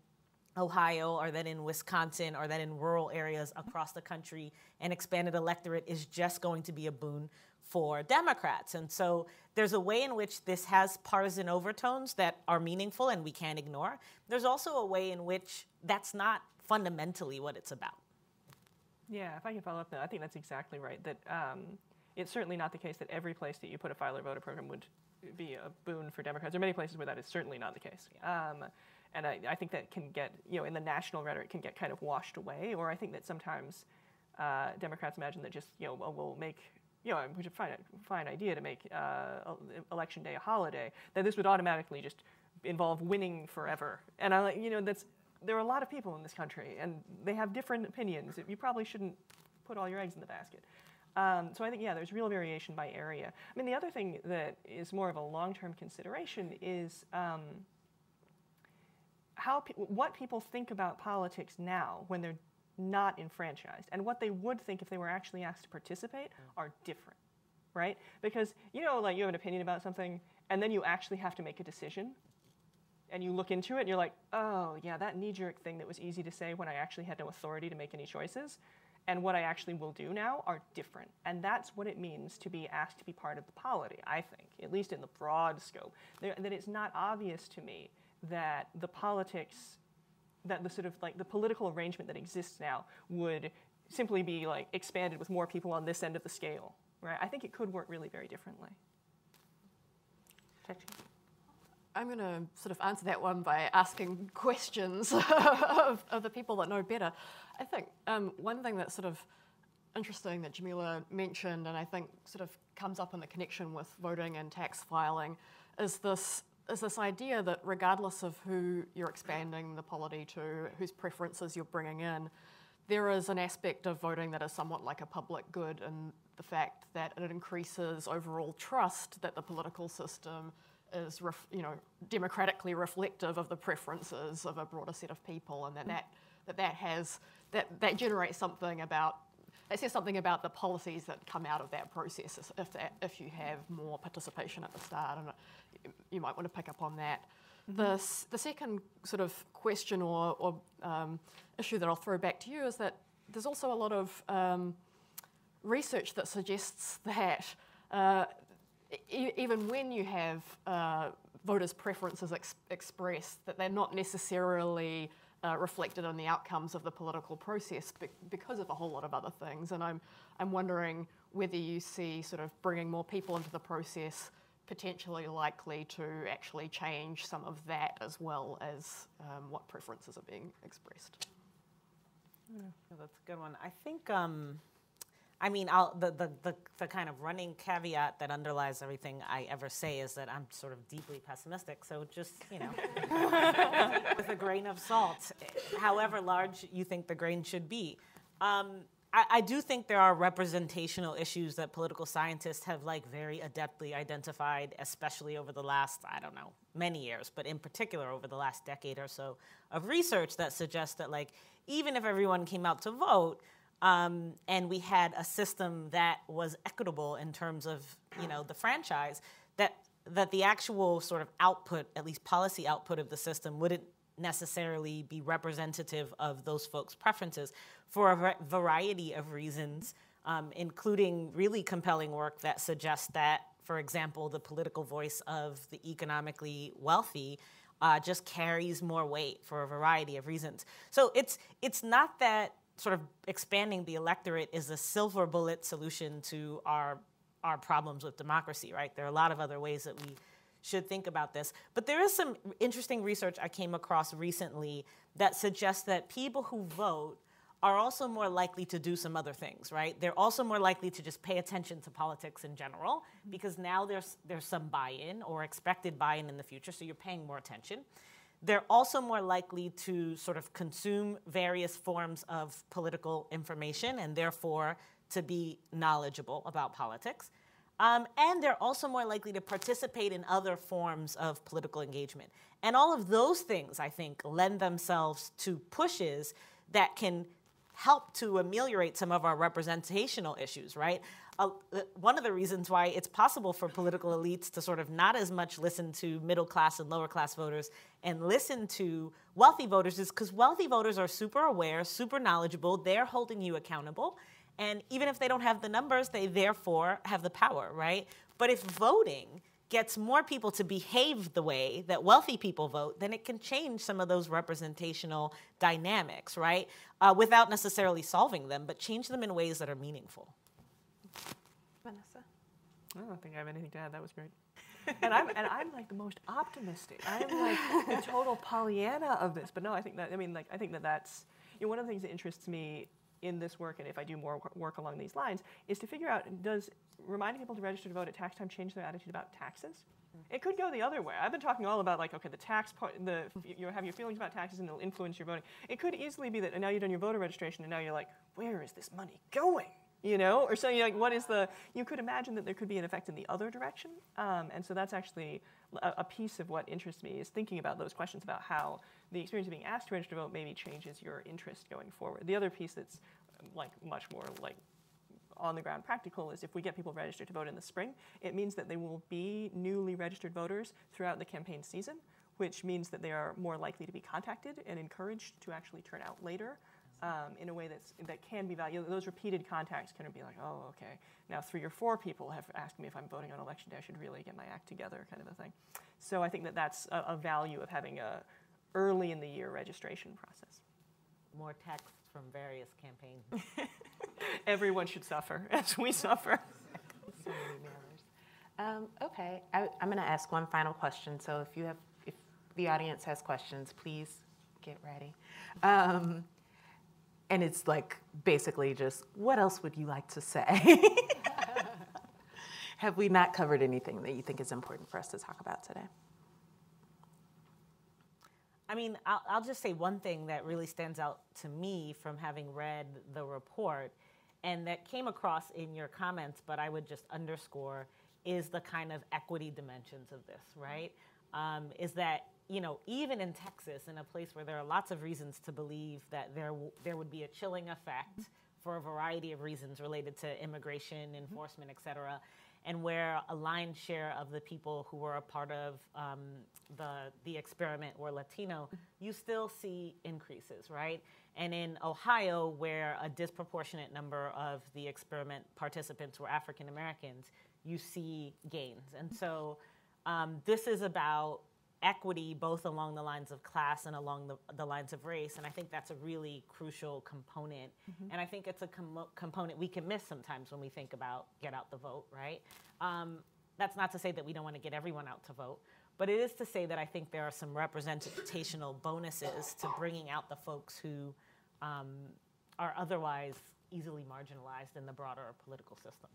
Ohio or that in Wisconsin or that in rural areas across the country, an expanded electorate is just going to be a boon for Democrats. And so there's a way in which this has partisan overtones that are meaningful and we can't ignore. There's also a way in which that's not fundamentally what it's about. Yeah, if I can follow up, I think that's exactly right. That it's certainly not the case that every place that you put a filer voter program would be a boon for Democrats. There are many places where that is certainly not the case. Yeah. And I think that can get, in the national rhetoric, can get kind of washed away. Or I think that sometimes Democrats imagine that just, we'll make, which is a fine idea to make Election Day a holiday, that this would automatically just involve winning forever. And there are a lot of people in this country, and they have different opinions. You probably shouldn't put all your eggs in the basket. So I think, there's real variation by area. I mean, the other thing that is more of a long-term consideration is what people think about politics now when they're not enfranchised, and what they would think if they were actually asked to participate are different, right? Because, you have an opinion about something, and then you actually have to make a decision, and you look into it, and you're like, oh, yeah, that knee-jerk thing that was easy to say when I actually had no authority to make any choices, and what I actually will do now are different. And that's what it means to be asked to be part of the polity, I think, at least in the broad scope. That it's not obvious to me that the politics, that the sort of the political arrangement that exists now would simply be expanded with more people on this end of the scale, right? I think it could work really very differently. I'm going to sort of answer that one by asking questions of the people that know better. I think one thing that's sort of interesting that Jamila mentioned, and I think sort of comes up in the connection with voting and tax filing, is this idea that regardless of who you're expanding the polity to, whose preferences you're bringing in, there is an aspect of voting that is somewhat like a public good, and the fact that it increases overall trust that the political system is democratically reflective of the preferences of a broader set of people, and that generates something about, that says something about the policies that come out of that process if you have more participation at the start, and you might want to pick up on that. The second sort of question or issue that I'll throw back to you is that there's also a lot of research that suggests that even when you have voters' preferences expressed, that they're not necessarily reflected in the outcomes of the political process because of a whole lot of other things. And I'm wondering whether you see sort of bringing more people into the process potentially likely to actually change some of that as well as what preferences are being expressed. That's a good one. I think, I mean, the kind of running caveat that underlies everything I ever say is that I'm sort of deeply pessimistic. So just, with a grain of salt, however large you think the grain should be. I do think there are representational issues that political scientists have very adeptly identified, especially over the last, I don't know, many years, but in particular over the last decade or so of research that suggests that even if everyone came out to vote and we had a system that was equitable in terms of, the franchise, that the actual sort of output, at least policy output of the system wouldn't necessarily be representative of those folks' preferences for a variety of reasons, including really compelling work that suggests that, for example, the political voice of the economically wealthy just carries more weight for a variety of reasons. So it's not that sort of expanding the electorate is a silver bullet solution to our problems with democracy, right? There are a lot of other ways that we should think about this. But there is some interesting research I came across recently that suggests that people who vote are also more likely to do some other things, right? They're also more likely to just pay attention to politics in general because now there's some buy-in or expected buy-in in the future, so you're paying more attention. They're also more likely to sort of consume various forms of political information and therefore to be knowledgeable about politics. And they're also more likely to participate in other forms of political engagement. And all of those things, I think, lend themselves to pushes that can help to ameliorate some of our representational issues, right? One of the reasons why it's possible for political elites to sort of not as much listen to middle class and lower class voters and listen to wealthy voters is because wealthy voters are super aware, super knowledgeable, they're holding you accountable. And even if they don't have the numbers, they therefore have the power, right? But if voting gets more people to behave the way that wealthy people vote, then it can change some of those representational dynamics, right? Without necessarily solving them, but change them in ways that are meaningful. Vanessa? I don't think I have anything to add. That was great. And I'm like the most optimistic. I'm like the total Pollyanna of this. But no, I think that that's one of the things that interests me in this work, and if I do more work along these lines, is to figure out, does reminding people to register to vote at tax time change their attitude about taxes? It could go the other way. I've been talking all about the tax part, you have your feelings about taxes and it'll influence your voting. It could easily be that now you've done your voter registration and now you're like, where is this money going? Or so you're like, what is you could imagine that there could be an effect in the other direction. And so that's actually a piece of what interests me, is thinking about those questions about how the experience of being asked to register to vote maybe changes your interest going forward. The other piece that's much more on the ground practical is if we get people registered to vote in the spring, it means that they will be newly registered voters throughout the campaign season, which means that they are more likely to be contacted and encouraged to actually turn out later. In a way that can be valuable. Those repeated contacts can be like, oh, okay, now 3 or 4 people have asked me if I'm voting on election day, I should really get my act together, kind of a thing. So I think that that's a value of having a early in the year registration process. More texts from various campaigns. Everyone should suffer as we suffer. So many mailers. Okay, I'm going to ask one final question. So if the audience has questions, please get ready. And it's basically just, what else would you like to say? Have we not covered anything that you think is important for us to talk about today? I mean, I'll just say one thing that really stands out to me from having read the report, and that came across in your comments, but I would just underscore, is the kind of equity dimensions of this, right? Is that, even in Texas, in a place where there are lots of reasons to believe that there would be a chilling effect for a variety of reasons related to immigration, enforcement, et cetera, and where a lion's share of the people who were a part of the experiment were Latino, you still see increases, right? And in Ohio, where a disproportionate number of the experiment participants were African Americans, you see gains. And so this is about equity both along the lines of class and along the lines of race, and I think that's a really crucial component. And I think it's a component we can miss sometimes when we think about get out the vote, right? That's not to say that we don't want to get everyone out to vote, but it is to say that I think there are some representational bonuses to bringing out the folks who are otherwise easily marginalized in the broader political system.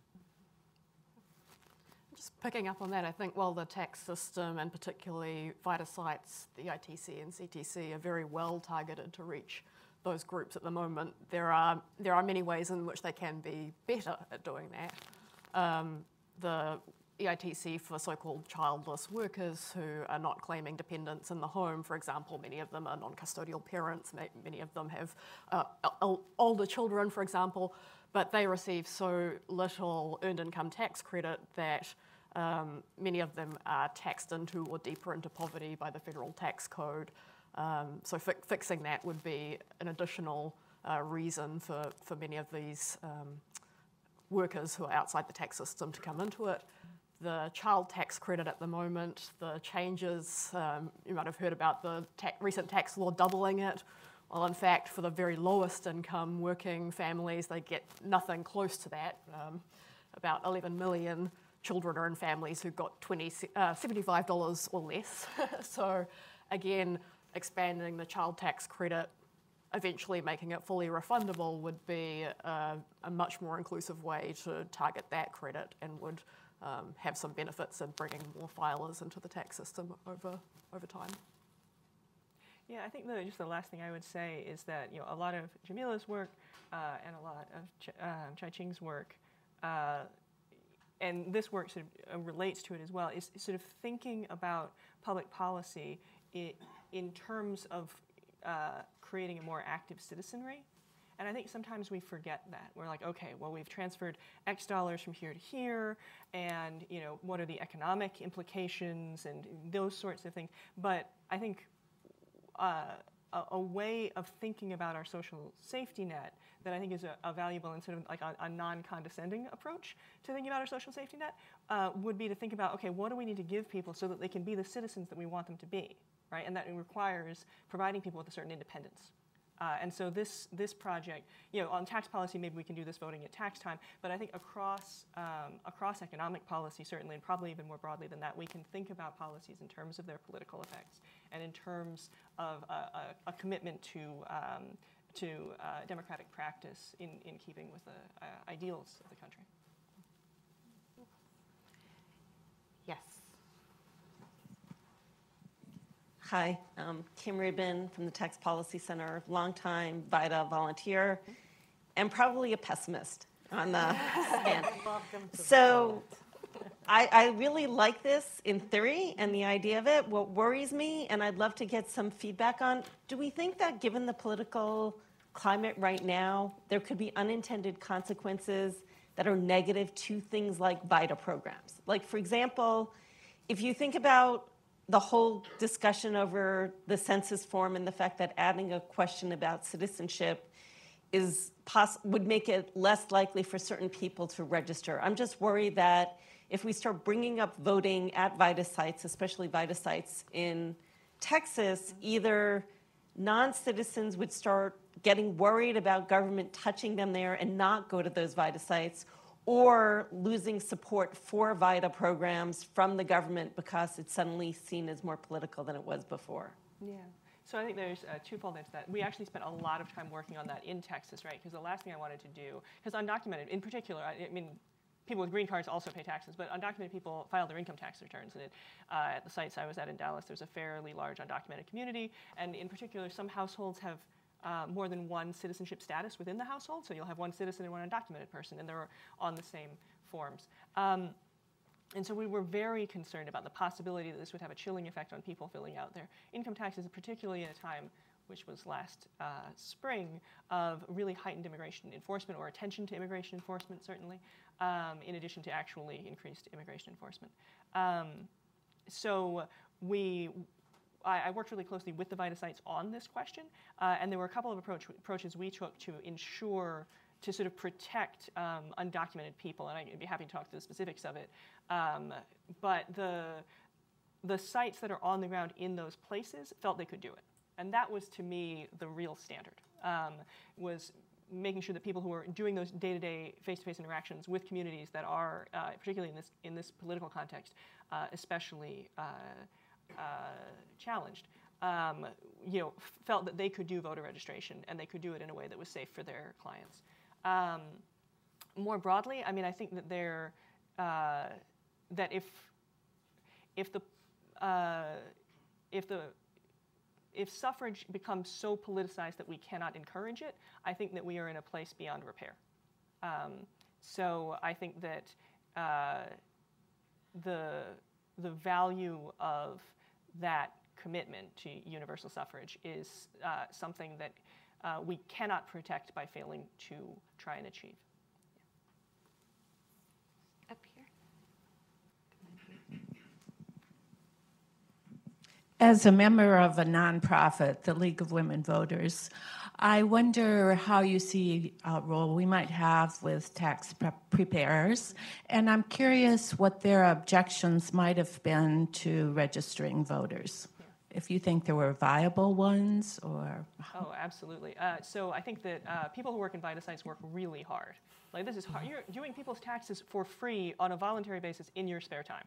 Just picking up on that, I think while the tax system and particularly VITA sites, the ITC and CTC, are very well targeted to reach those groups at the moment, there are many ways in which they can be better at doing that. The EITC for so-called childless workers who are not claiming dependents in the home, for example, many of them are non-custodial parents, many of them have older children, for example, but they receive so little earned income tax credit that many of them are taxed into or deeper into poverty by the federal tax code. So fixing that would be an additional reason for many of these workers who are outside the tax system to come into it. The child tax credit at the moment, the changes, you might have heard about the recent tax law doubling it. Well, in fact, for the very lowest income working families, they get nothing close to that. About 11 million children are in families who got $75 or less. So again, expanding the child tax credit, eventually making it fully refundable would be a much more inclusive way to target that credit and would have some benefits in bringing more filers into the tax system over time. Yeah, I think just the last thing I would say is that a lot of Jamila's work and a lot of Chye-Ching's work, and this work sort of relates to it as well, is sort of thinking about public policy in terms of creating a more active citizenry. And I think sometimes we forget that. We're like, okay, well, we've transferred X dollars from here to here, and what are the economic implications and those sorts of things. But I think a way of thinking about our social safety net that I think is a valuable and sort of like a non-condescending approach to thinking about our social safety net would be to think about, okay, what do we need to give people so that they can be the citizens that we want them to be, right? And that requires providing people with a certain independence. And so this project, on tax policy, maybe we can do this voting at tax time, but I think across economic policy, certainly, and probably even more broadly than that, we can think about policies in terms of their political effects and in terms of a commitment to democratic practice in keeping with the ideals of the country. Yes. Hi, Kim Rubin from the Tax Policy Center, longtime VITA volunteer, and probably a pessimist on the stand. So I really like this in theory and the idea of it. What worries me, and I'd love to get some feedback on, do we think that given the political climate right now, there could be unintended consequences that are negative to things like VITA programs? Like, for example, if you think about the whole discussion over the census form and the fact that adding a question about citizenship would make it less likely for certain people to register. I'm just worried that if we start bringing up voting at VITA sites, especially VITA sites in Texas, either non-citizens would start getting worried about government touching them there and not go to those VITA sites, or losing support for VITA programs from the government because it's suddenly seen as more political than it was before. Yeah. So I think there's twofold into that. We actually spent a lot of time working on that in Texas, right? Because the last thing I wanted to do, because undocumented, in particular, I mean, people with green cards also pay taxes, but undocumented people file their income tax returns. And at the sites I was at in Dallas, there's a fairly large undocumented community. And in particular, some households have more than one citizenship status within the household. So you'll have one citizen and one undocumented person, and they're on the same forms. And so we were very concerned about the possibility that this would have a chilling effect on people filling out their income taxes, particularly at a time, which was last spring, of really heightened immigration enforcement, or attention to immigration enforcement, certainly, in addition to actually increased immigration enforcement. So I worked really closely with the VITA sites on this question, and there were a couple of approaches we took to ensure, to sort of protect undocumented people, and I'd be happy to talk to the specifics of it. But the sites that are on the ground in those places felt they could do it. And that was, to me, the real standard, was making sure that people who are doing those day-to-day face-to-face interactions with communities that are, particularly in this political context, especially challenged, felt that they could do voter registration and they could do it in a way that was safe for their clients. More broadly, I mean, I think that that if suffrage becomes so politicized that we cannot encourage it, I think that we are in a place beyond repair. So I think that the value of that commitment to universal suffrage is something that we cannot protect by failing to try and achieve. Up here. As a member of a nonprofit, the League of Women Voters, I wonder how you see a role we might have with tax preparers, and I'm curious what their objections might have been to registering voters. If you think there were viable ones, or... Oh, absolutely. So I think that people who work in VITA sites work really hard. Like, this is hard. You're doing people's taxes for free on a voluntary basis in your spare time.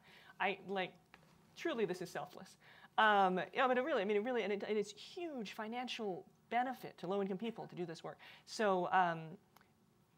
Truly, this is selfless. But it really, and it is huge financial benefit to low-income people to do this work. So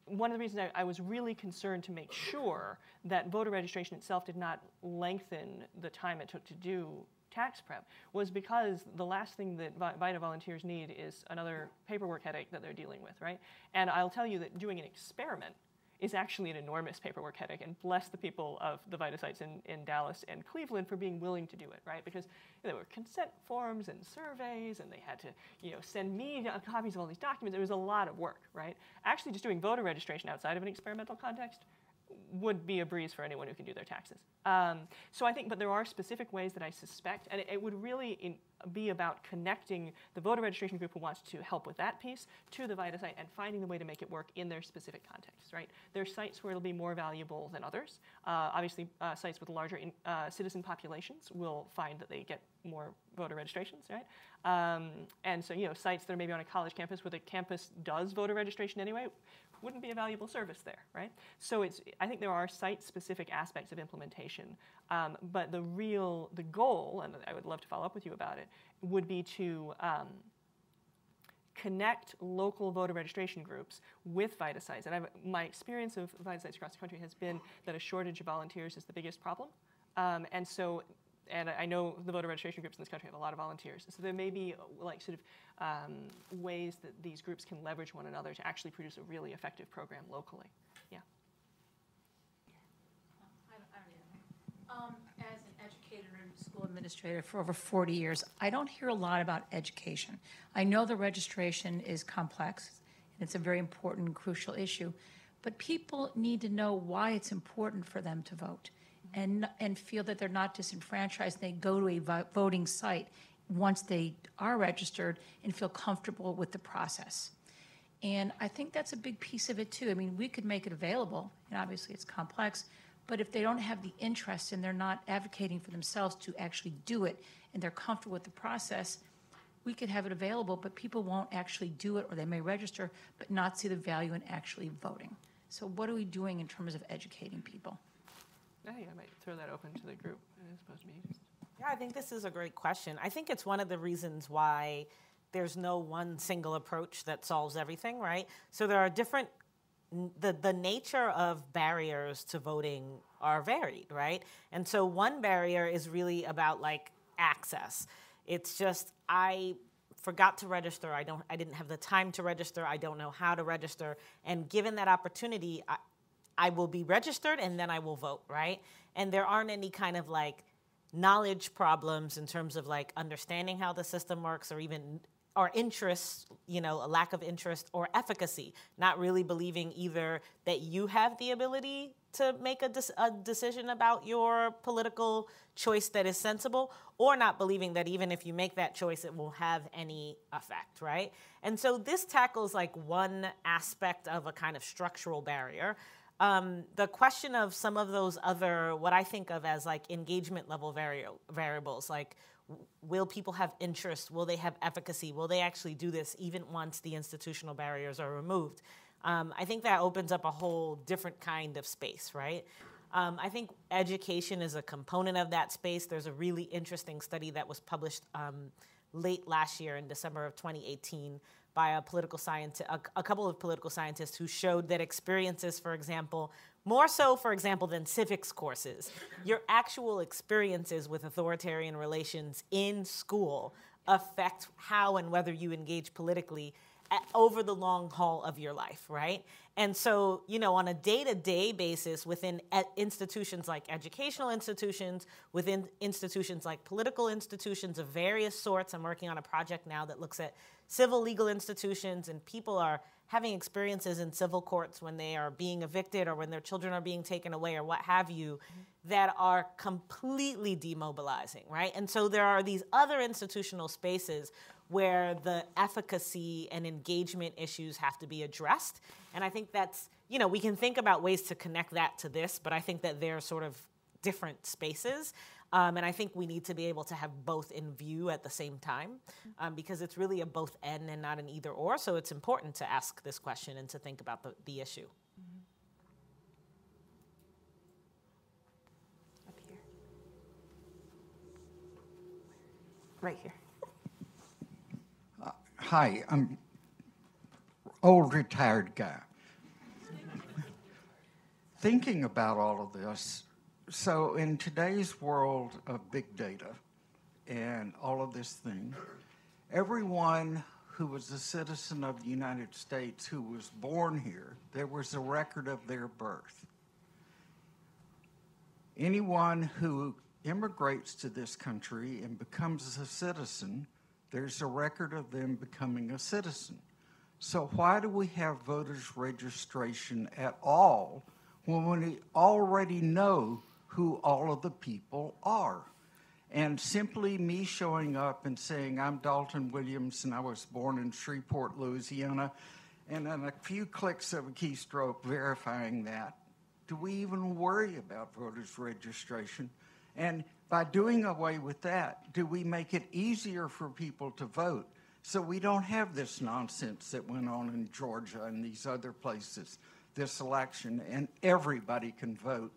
one of the reasons I was really concerned to make sure that voter registration itself did not lengthen the time it took to do tax prep was because the last thing that VITA volunteers need is another paperwork headache that they're dealing with, right? And I'll tell you that doing an experiment is actually an enormous paperwork headache, and bless the people of the VITA sites in Dallas and Cleveland for being willing to do it, right? Because there were consent forms and surveys, and they had to send me copies of all these documents. It was a lot of work, right? Actually, just doing voter registration outside of an experimental context would be a breeze for anyone who can do their taxes. So I think, but there are specific ways that I suspect, and it would really be about connecting the voter registration group who wants to help with that piece to the VITA site and finding the way to make it work in their specific contexts, right? There are sites where it'll be more valuable than others. Obviously, sites with larger citizen populations will find that they get more voter registrations, right? And so, sites that are maybe on a college campus where the campus does voter registration anyway wouldn't be a valuable service there, right? So I think there are site-specific aspects of implementation, but the goal, and I would love to follow up with you about it, would be to connect local voter registration groups with VITA sites. And my experience of VITA sites across the country has been that a shortage of volunteers is the biggest problem. And I know the voter registration groups in this country have a lot of volunteers. So there may be ways that these groups can leverage one another to actually produce a really effective program locally. Yeah. As an educator and school administrator for over 40 years, I don't hear a lot about education. I know the registration is complex, and it's a very important and crucial issue, but people need to know why it's important for them to vote. And feel that they're not disenfranchised. They go to a voting site once they are registered and feel comfortable with the process. And I think that's a big piece of it too. I mean, we could make it available, and obviously it's complex, but if they don't have the interest and they're not advocating for themselves to actually do it and they're comfortable with the process, we could have it available, but people won't actually do it, or they may register but not see the value in actually voting. So what are we doing in terms of educating people? I think I might throw that open to the group as opposed to me. Yeah, I think this is a great question. I think it's one of the reasons why there's no one single approach that solves everything, right? So there are different, the nature of barriers to voting are varied, right? And so one barrier is really about access. It's just, I forgot to register. I didn't have the time to register. I don't know how to register. And given that opportunity, I will be registered and then I will vote, right? And there aren't any kind of knowledge problems in terms of understanding how the system works, or interest, a lack of interest, or efficacy, not really believing either that you have the ability to make a decision about your political choice that is sensible, or not believing that even if you make that choice, it will have any effect, right? And so this tackles one aspect of a kind of structural barrier. The question of some of those other, what I think of as engagement level variables, will people have interest? Will they have efficacy? Will they actually do this even once the institutional barriers are removed? I think that opens up a whole different kind of space, right? I think education is a component of that space. There's a really interesting study that was published late last year in December of 2018 by a political scientist, a couple of political scientists who showed that experiences, for example, more so, for example, than civics courses, your actual experiences with authoritarian relations in school affect how and whether you engage politically over the long haul of your life, right? And so, you know, on a day-to-day basis within institutions like educational institutions, within institutions like political institutions of various sorts, I'm working on a project now that looks at civil legal institutions, and people are having experiences in civil courts when they are being evicted or when their children are being taken away or what have you, that are completely demobilizing, right? And so there are these other institutional spaces where the efficacy and engagement issues have to be addressed. And I think that's, you know, we can think about ways to connect that to this, but I think that they're sort of different spaces. And I think we need to be able to have both in view at the same time, because it's really a both and not an either or. So it's important to ask this question and to think about the issue. Up here. Right here. Hi, I'm old retired guy. Thinking about all of this, so in today's world of big data and all of this thing, everyone who was a citizen of the United States who was born here, there was a record of their birth. Anyone who immigrates to this country and becomes a citizen, there's a record of them becoming a citizen. So why do we have voters registration at all when we already know who all of the people are? And simply me showing up and saying, I'm Dalton Williamson, I was born in Shreveport, Louisiana, and then a few clicks of a keystroke verifying that, do we even worry about voters registration? And by doing away with that, do we make it easier for people to vote so we don't have this nonsense that went on in Georgia and these other places, this election, and everybody can vote?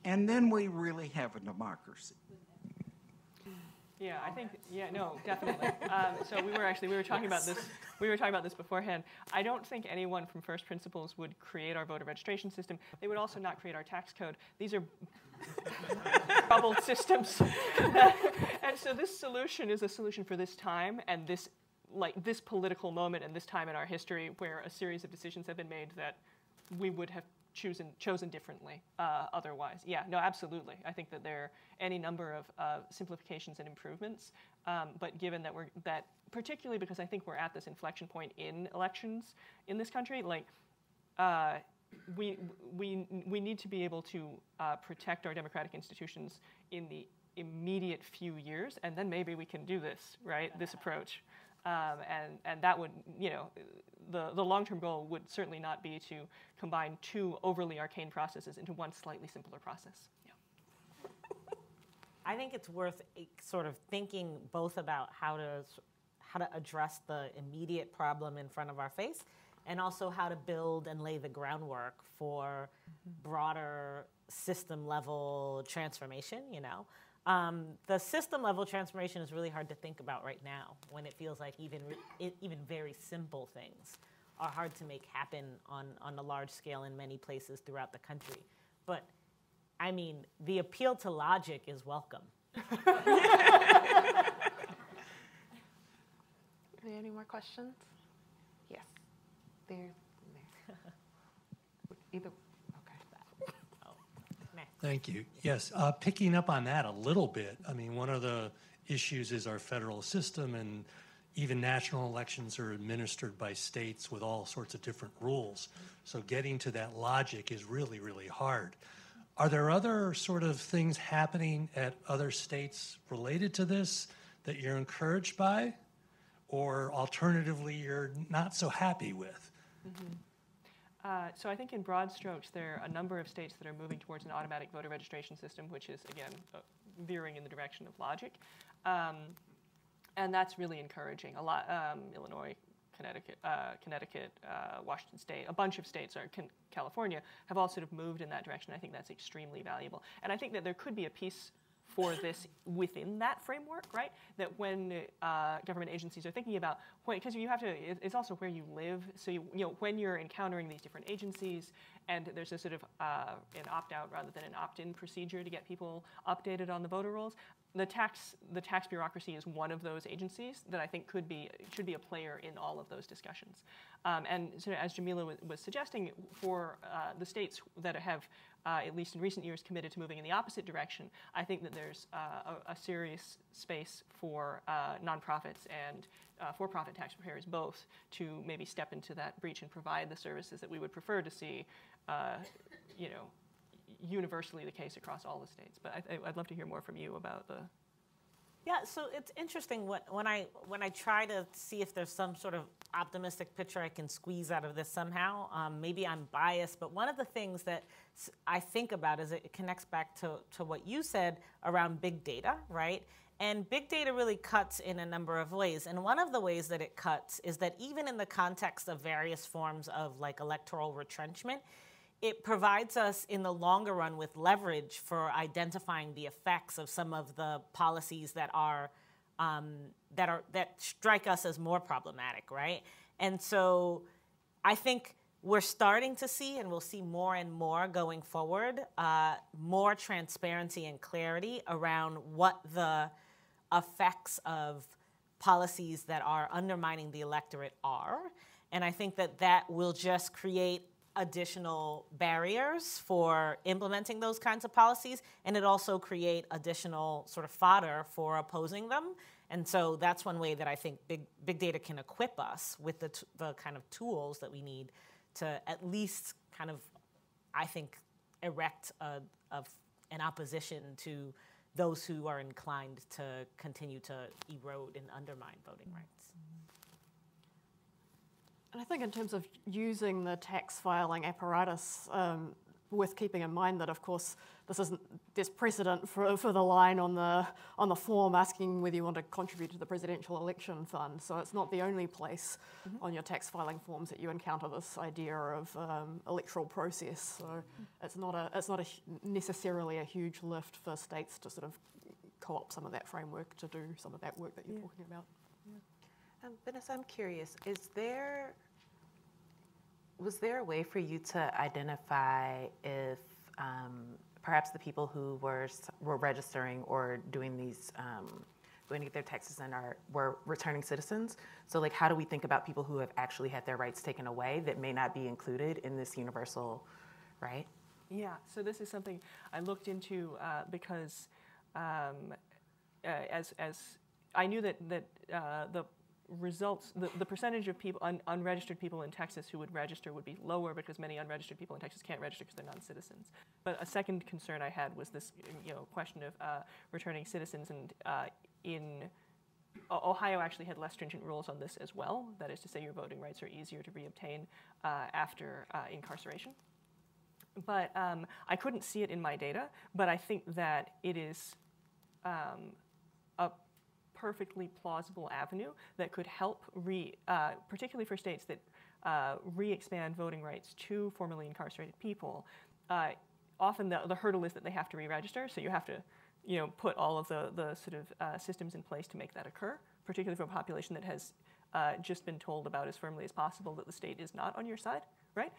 And then we really have a democracy. Yeah, I think, yeah, no, definitely. So we were talking about this. We were talking about this beforehand. I don't think anyone from first principles would create our voter registration system. They would also not create our tax code. These are troubled systems. And so this solution is a solution for this time and this political moment and this time in our history where a series of decisions have been made that we would have chosen differently otherwise. Yeah, no, absolutely. I think that there are any number of simplifications and improvements, but given that particularly because I think we're at this inflection point in elections in this country, we need to be able to protect our democratic institutions in the immediate few years, and then maybe we can do this, right? This approach. And that would, you know, the long-term goal would certainly not be to combine two overly arcane processes into one slightly simpler process. Yeah. I think it's worth sort of thinking both about how to address the immediate problem in front of our face, and also how to build and lay the groundwork for broader system-level transformation, you know. The system-level transformation is really hard to think about right now when it feels like even very simple things are hard to make happen on a large scale in many places throughout the country. But, I mean, the appeal to logic is welcome. Are there any more questions? Yes. There. Either. Thank you. Yes, picking up on that a little bit, I mean, one of the issues is our federal system, and even national elections are administered by states with all sorts of different rules. So getting to that logic is really, really hard. Are there other sort of things happening at other states related to this that you're encouraged by, or alternatively you're not so happy with? Mm-hmm. So I think in broad strokes, there are a number of states that are moving towards an automatic voter registration system, which is, again, veering in the direction of logic. And that's really encouraging. A lot, Illinois, Connecticut, Washington State, a bunch of states, California, have all sort of moved in that direction. I think that's extremely valuable. And I think that there could be a piece for this within that framework, right? That when government agencies are thinking about, because you have to, it's also where you live. So when you're encountering these different agencies, and there's a sort of an opt-out rather than an opt-in procedure to get people updated on the voter rolls. The tax bureaucracy is one of those agencies that I think should be a player in all of those discussions. And so as Jamila was suggesting, for the states that have, at least in recent years, committed to moving in the opposite direction, I think that there's a serious space for nonprofits and for-profit tax preparers both to maybe step into that breach and provide the services that we would prefer to see, universally the case across all the states. But I'd love to hear more from you about the. Yeah, so it's interesting when I try to see if there's some sort of optimistic picture I can squeeze out of this somehow. Maybe I'm biased, but one of the things that I think about is it connects back to what you said around big data, right? And big data really cuts in a number of ways. And one of the ways that it cuts is that even in the context of various forms of like electoral retrenchment, it provides us in the longer run with leverage for identifying the effects of some of the policies that strike us as more problematic, right? And so I think we're starting to see, and we'll see more and more going forward, more transparency and clarity around what the effects of policies that are undermining the electorate are. And I think that will just create additional barriers for implementing those kinds of policies, and it also create additional sort of fodder for opposing them. And so that's one way that I think big data can equip us with the kind of tools that we need to at least kind of, I think, erect an opposition to those who are inclined to continue to erode and undermine voting rights. And I think in terms of using the tax filing apparatus, worth keeping in mind that, of course, there's precedent for the line on the form asking whether you want to contribute to the presidential election fund. So it's not the only place on your tax filing forms that you encounter this idea of electoral process. So it's not necessarily a huge lift for states to sort of co-opt some of that framework to do some of that work that you're talking about. Vanessa, I'm curious, was there a way for you to identify if perhaps the people who were registering or doing these, going to get their taxes in were returning citizens? So like, how do we think about people who have actually had their rights taken away that may not be included in this universal right? Yeah, so this is something I looked into because as I knew that the results, the percentage of people, unregistered people in Texas who would register would be lower because many unregistered people in Texas can't register because they're non-citizens. But a second concern I had was this, question of returning citizens, and in Ohio actually had less stringent rules on this as well. That is to say, your voting rights are easier to reobtain after incarceration. But I couldn't see it in my data, but I think that it is a perfectly plausible avenue that could help, particularly for states that re-expand voting rights to formerly incarcerated people. Often the hurdle is that they have to re-register, so you have to put all of the sort of systems in place to make that occur, particularly for a population that has just been told about as firmly as possible that the state is not on your side, right?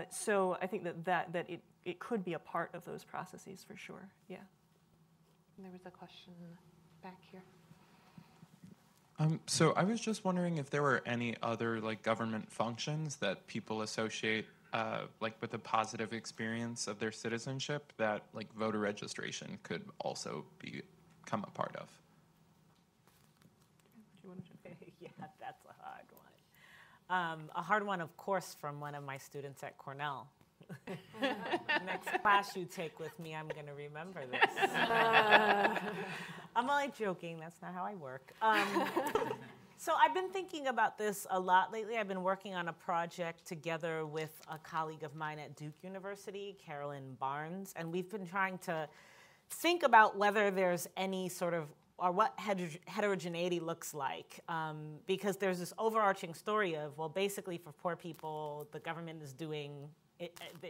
So I think that it could be a part of those processes for sure, yeah. And there was a question back here. So I was just wondering if there were any other government functions that people associate with a positive experience of their citizenship that voter registration could also become a part of. Yeah, that's a hard one. A hard one, of course, from one of my students at Cornell. Next class you take with me, I'm going to remember this. I'm only joking. That's not how I work. So I've been thinking about this a lot lately. I've been working on a project together with a colleague of mine at Duke University, Carolyn Barnes, and we've been trying to think about whether there's any sort of, or what heterogeneity looks like, because there's this overarching story of, well, basically for poor people, the government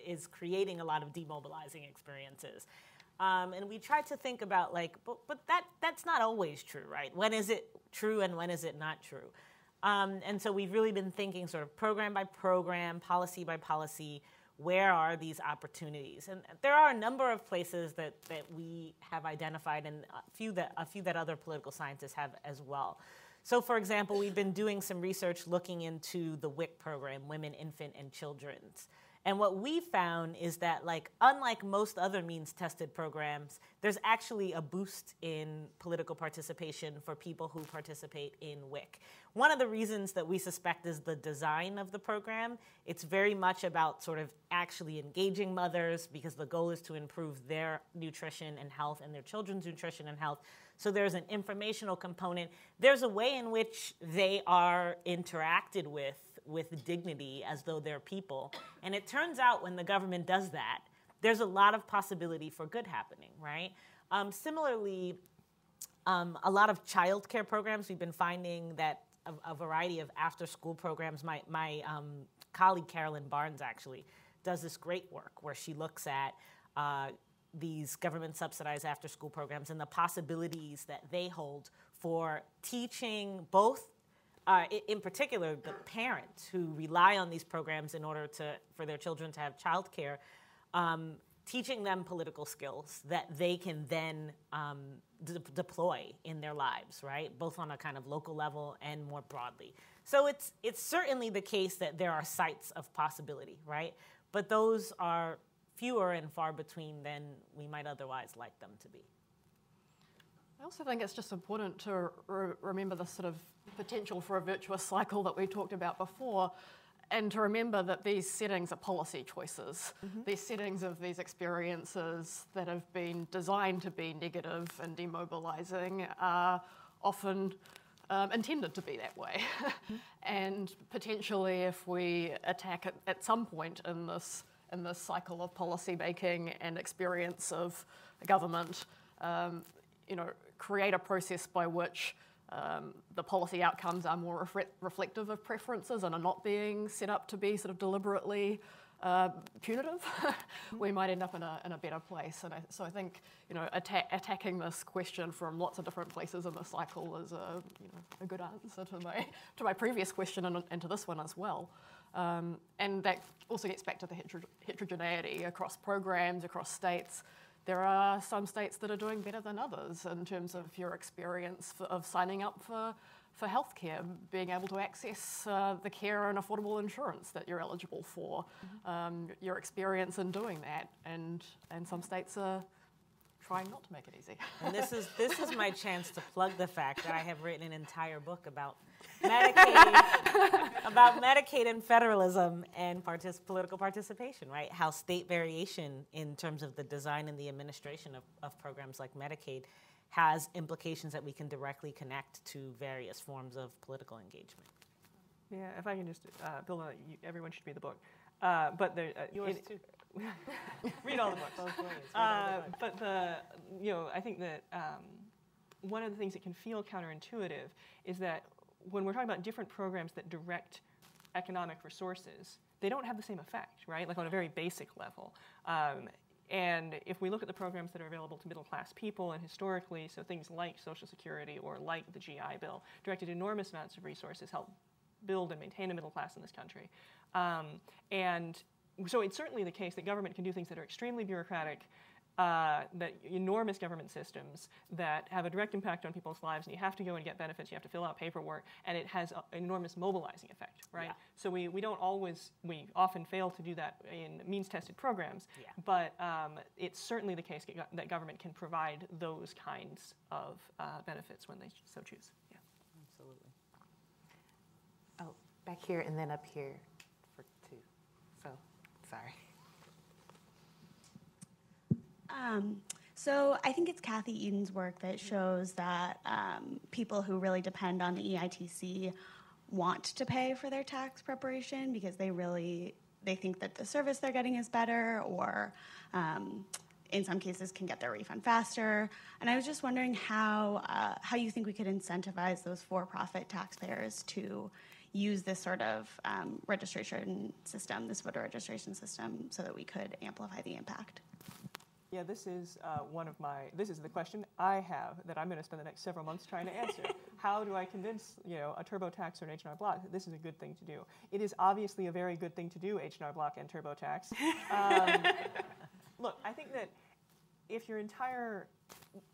is creating a lot of demobilizing experiences. And we tried to think about like, but that's not always true, right? When is it true and when is it not true? And so we've really been thinking sort of program by program, policy by policy, where are these opportunities? And there are a number of places that we have identified and a few that other political scientists have as well. So for example, we've been doing some research looking into the WIC program, Women, Infant, and Children's. And what we found is that, like, unlike most other means-tested programs, there's actually a boost in political participation for people who participate in WIC. One of the reasons that we suspect is the design of the program. It's very much about sort of actually engaging mothers because the goal is to improve their nutrition and health and their children's nutrition and health. So there's an informational component. There's a way in which they are interacted with dignity as though they're people. And it turns out when the government does that, there's a lot of possibility for good happening, right? Similarly, a lot of childcare programs, we've been finding that a variety of after-school programs, my colleague Carolyn Barnes actually does this great work where she looks at these government-subsidized after-school programs and the possibilities that they hold for teaching both in particular, the parents who rely on these programs in order for their children to have childcare, teaching them political skills that they can then deploy in their lives, right? Both on a kind of local level and more broadly. So it's certainly the case that there are sites of possibility, right? But those are fewer and far between than we might otherwise like them to be. I also think it's just important to remember the sort of potential for a virtuous cycle that we talked about before, and to remember that these settings are policy choices. These settings of these experiences that have been designed to be negative and demobilizing are often intended to be that way. And potentially if we attack it at some point in this cycle of policy making and experience of government, create a process by which the policy outcomes are more reflective of preferences and are not being set up to be sort of deliberately punitive, we might end up in a better place. And so I think attacking this question from lots of different places in the cycle is a good answer to my previous question and to this one as well. And that also gets back to the heterogeneity across programs, across states. There are some states that are doing better than others in terms of your experience of signing up for healthcare, being able to access the care and affordable insurance that you're eligible for, your experience in doing that, and some states are trying not to make it easy. And this is my chance to plug the fact that I have written an entire book about Medicaid and federalism and political participation, right? How state variation in terms of the design and the administration of programs like Medicaid has implications that we can directly connect to various forms of political engagement. Yeah, if I can just build on that, everyone should read the book. But there, yours too. Read all the books. Both ways. But I think that one of the things that can feel counterintuitive is that when we're talking about different programs that direct economic resources, they don't have the same effect, right? Like on a very basic level. And if we look at the programs that are available to middle-class people, and historically, so things like Social Security or like the GI Bill, directed enormous amounts of resources, help build and maintain a middle class in this country. And so it's certainly the case that government can do things that are extremely bureaucratic, that enormous government systems that have a direct impact on people's lives, and you have to go and get benefits, you have to fill out paperwork, and it has an enormous mobilizing effect, right? Yeah. So we often fail to do that in means-tested programs, yeah. But it's certainly the case that government can provide those kinds of benefits when they so choose. Yeah. Absolutely. Oh, back here and then up here for two. So, sorry. So I think it's Kathy Eden's work that shows that people who really depend on the EITC want to pay for their tax preparation because they think that the service they're getting is better, or in some cases can get their refund faster. And I was just wondering how you think we could incentivize those for-profit taxpayers to use this sort of registration system, this voter registration system, so that we could amplify the impact. Yeah, this is this is the question I have that I'm going to spend the next several months trying to answer. How do I convince, a TurboTax or an H&R Block that this is a good thing to do? It is obviously a very good thing to do, H&R Block and TurboTax. Look, I think that if your entire,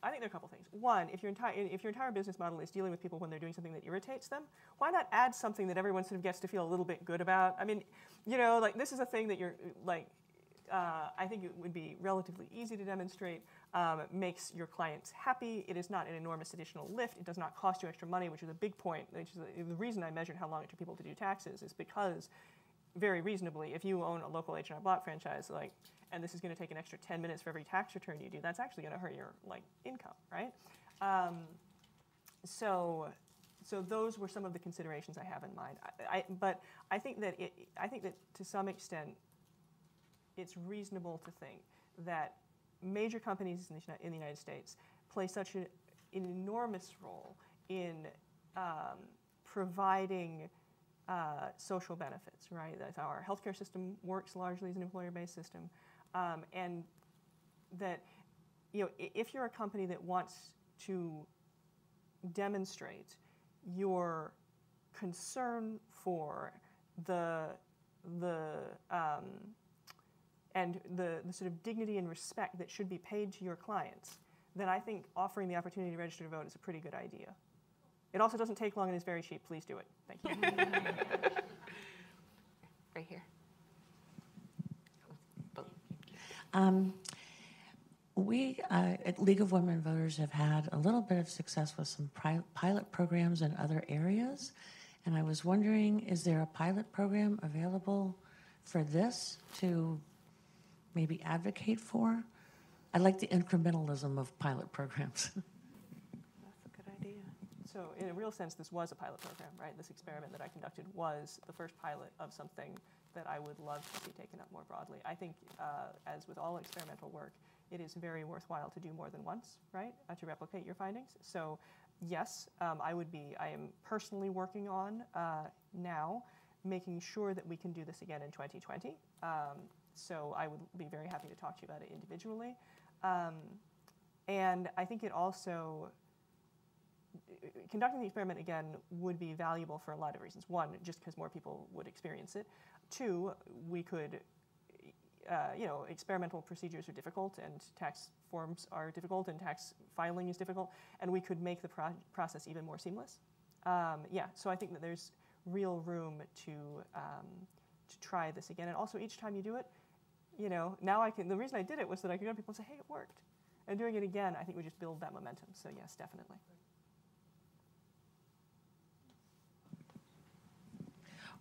I think there are a couple things. One, if your entire business model is dealing with people when they're doing something that irritates them, why not add something that everyone sort of gets to feel a little bit good about? I mean, like this is a thing that you're like, I think it would be relatively easy to demonstrate, makes your clients happy. It is not an enormous additional lift. It does not cost you extra money, which is a big point. Which is the reason I measured how long it took people to do taxes is because, very reasonably, if you own a local H&R Block franchise, and this is going to take an extra 10 minutes for every tax return you do, that's actually going to hurt your income, right? So those were some of the considerations I have in mind. But I think that to some extent, it's reasonable to think that major companies in the United States play such an enormous role in providing social benefits, right? That's how our healthcare system works largely as an employer-based system, and that if you're a company that wants to demonstrate your concern for the sort of dignity and respect that should be paid to your clients, then I think offering the opportunity to register to vote is a pretty good idea. It also doesn't take long and is very cheap. Please do it. Thank you. Right here. We at League of Women Voters have had a little bit of success with some pilot programs in other areas, and I was wondering, is there a pilot program available for this to maybe advocate for? I like the incrementalism of pilot programs. That's a good idea. So in a real sense, this was a pilot program, right? This experiment that I conducted was the first pilot of something that I would love to see taken up more broadly. I think, as with all experimental work, it is very worthwhile to do more than once, right, to replicate your findings. So yes, I am personally working on now making sure that we can do this again in 2020. So I would be very happy to talk to you about it individually. And I think it also, conducting the experiment again would be valuable for a lot of reasons. One, just because more people would experience it. Two, we could, experimental procedures are difficult and tax forms are difficult and tax filing is difficult, and we could make the process even more seamless. So I think that there's real room to try this again. And also each time you do it, now the reason I did it was that I could go to people and say, hey, it worked. And doing it again, I think we just build that momentum. So yes, definitely.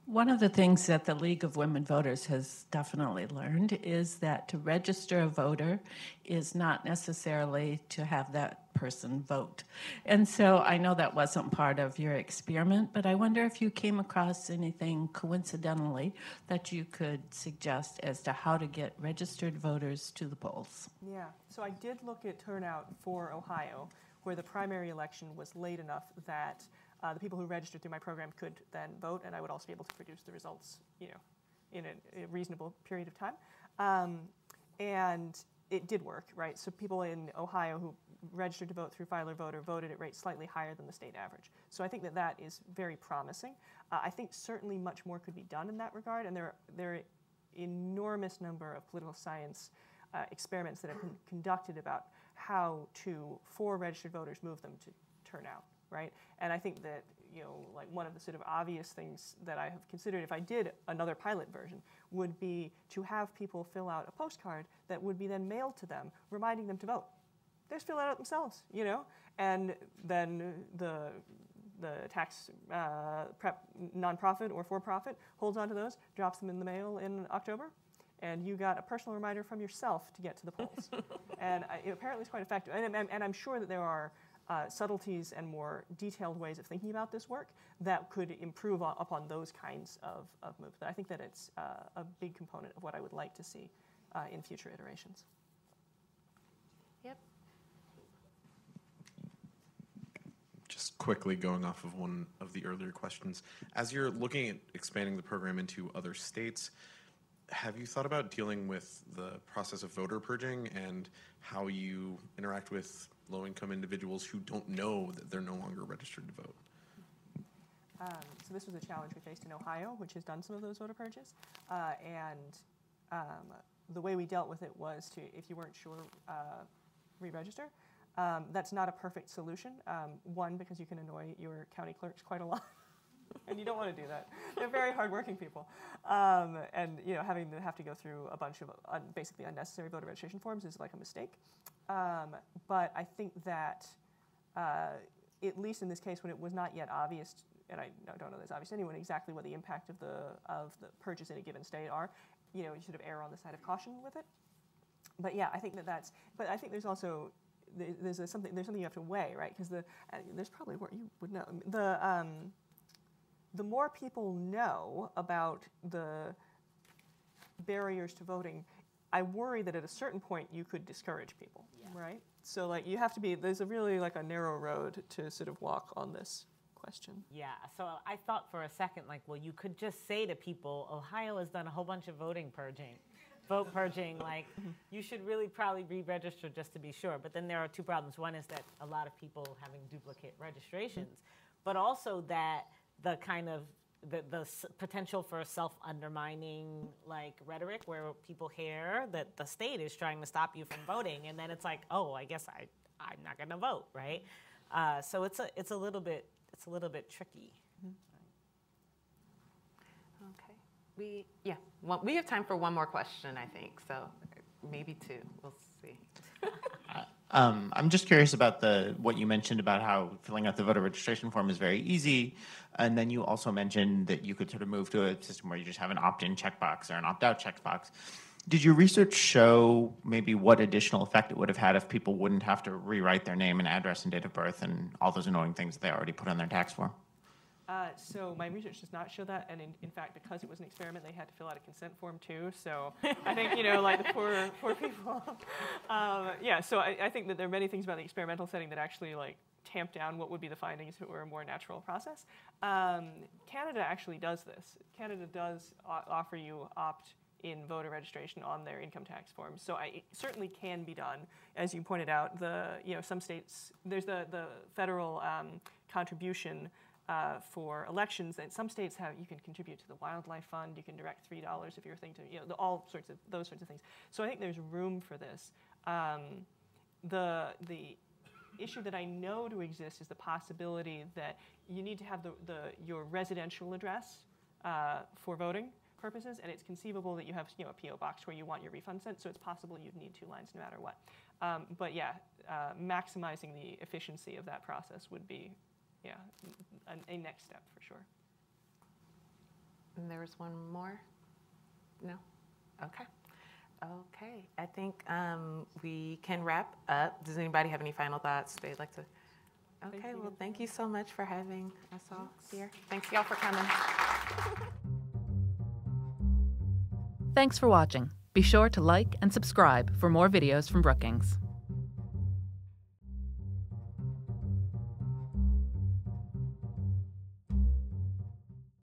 One of the things that the League of Women Voters has definitely learned is that to register a voter is not necessarily to have that person vote. And so I know that wasn't part of your experiment, but I wonder if you came across anything coincidentally that you could suggest as to how to get registered voters to the polls. Yeah, so I did look at turnout for Ohio, where the primary election was late enough that the people who registered through my program could then vote, and I would also be able to produce the results, in a reasonable period of time. And it did work, right? So people in Ohio who registered to vote through Filer Voter voted at rates slightly higher than the state average. So I think that is very promising. I think certainly much more could be done in that regard, and there are an enormous number of political science experiments that have been conducted about how to, for registered voters, move them to turn out. Right, and I think that one of the sort of obvious things that I have considered if I did another pilot version would be to have people fill out a postcard that would be then mailed to them, reminding them to vote. They just fill it out themselves, and then the tax prep nonprofit or for-profit holds onto those, drops them in the mail in October, and you got a personal reminder from yourself to get to the polls. And apparently it's quite effective, and I'm sure that there are subtleties and more detailed ways of thinking about this work that could improve upon those kinds of moves. But I think that it's a big component of what I would like to see in future iterations. Yep. Just quickly going off of one of the earlier questions, as you're looking at expanding the program into other states, have you thought about dealing with the process of voter purging and how you interact with low-income individuals who don't know that they're no longer registered to vote? So this was a challenge we faced in Ohio, which has done some of those voter purges. The way we dealt with it was to, if you weren't sure, re-register. That's not a perfect solution. One, because you can annoy your county clerks quite a lot. And you don't want to do that. They're very hardworking people. And having to have to go through a bunch of basically unnecessary voter registration forms is like a mistake. But I think that, at least in this case, when it was not yet obvious, and I don't know that it's obvious to anyone exactly what the impact of the purges in a given state are, you should have err on the side of caution with it. But yeah, I think that's. But I think there's also there's something you have to weigh, right? Because there's probably what you would know. The more people know about the barriers to voting, I worry that at a certain point you could discourage people, right? So you have to be, there's a really a narrow road to sort of walk on this question. Yeah, so I thought for a second, well, you could just say to people, Ohio has done a whole bunch of vote purging, you should really probably re-register just to be sure. But then there are two problems. One is that a lot of people having duplicate registrations, but also that the kind of the potential for self-undermining rhetoric where people hear that the state is trying to stop you from voting, and then it's I guess I'm not going to vote, right? So it's a little bit tricky. Okay, we have time for one more question, I think. So maybe two. We'll see. I'm just curious about what you mentioned about how filling out the voter registration form is very easy, and then you also mentioned that you could sort of move to a system where you just have an opt-in checkbox or an opt-out checkbox. Did your research show maybe what additional effect it would have had if people wouldn't have to rewrite their name and address and date of birth and all those annoying things that they already put on their tax form? So my research does not show that, and in fact, because it was an experiment, they had to fill out a consent form too. So I think the poor people. So I think that there are many things about the experimental setting that actually tamp down what would be the findings if it were a more natural process. Canada actually does this. Canada does offer you opt-in voter registration on their income tax forms. So it certainly can be done. As you pointed out, some states, there's the federal contribution for elections that some states have. You can contribute to the wildlife fund. You can direct $3 if you're thinking to all sorts of those sorts of things. So I think there's room for this. The issue that I know to exist is the possibility that you need to have your residential address for voting purposes, and it's conceivable that you have a PO box where you want your refund sent. So it's possible you'd need 2 lines no matter what. But yeah, maximizing the efficiency of that process would be. A next step for sure. And there was one more? No? Okay. I think we can wrap up. Does anybody have any final thoughts they'd like to? Okay, well, thank you so much for having us all here. Thanks, y'all, for coming. Thanks for watching. Be sure to like and subscribe for more videos from Brookings.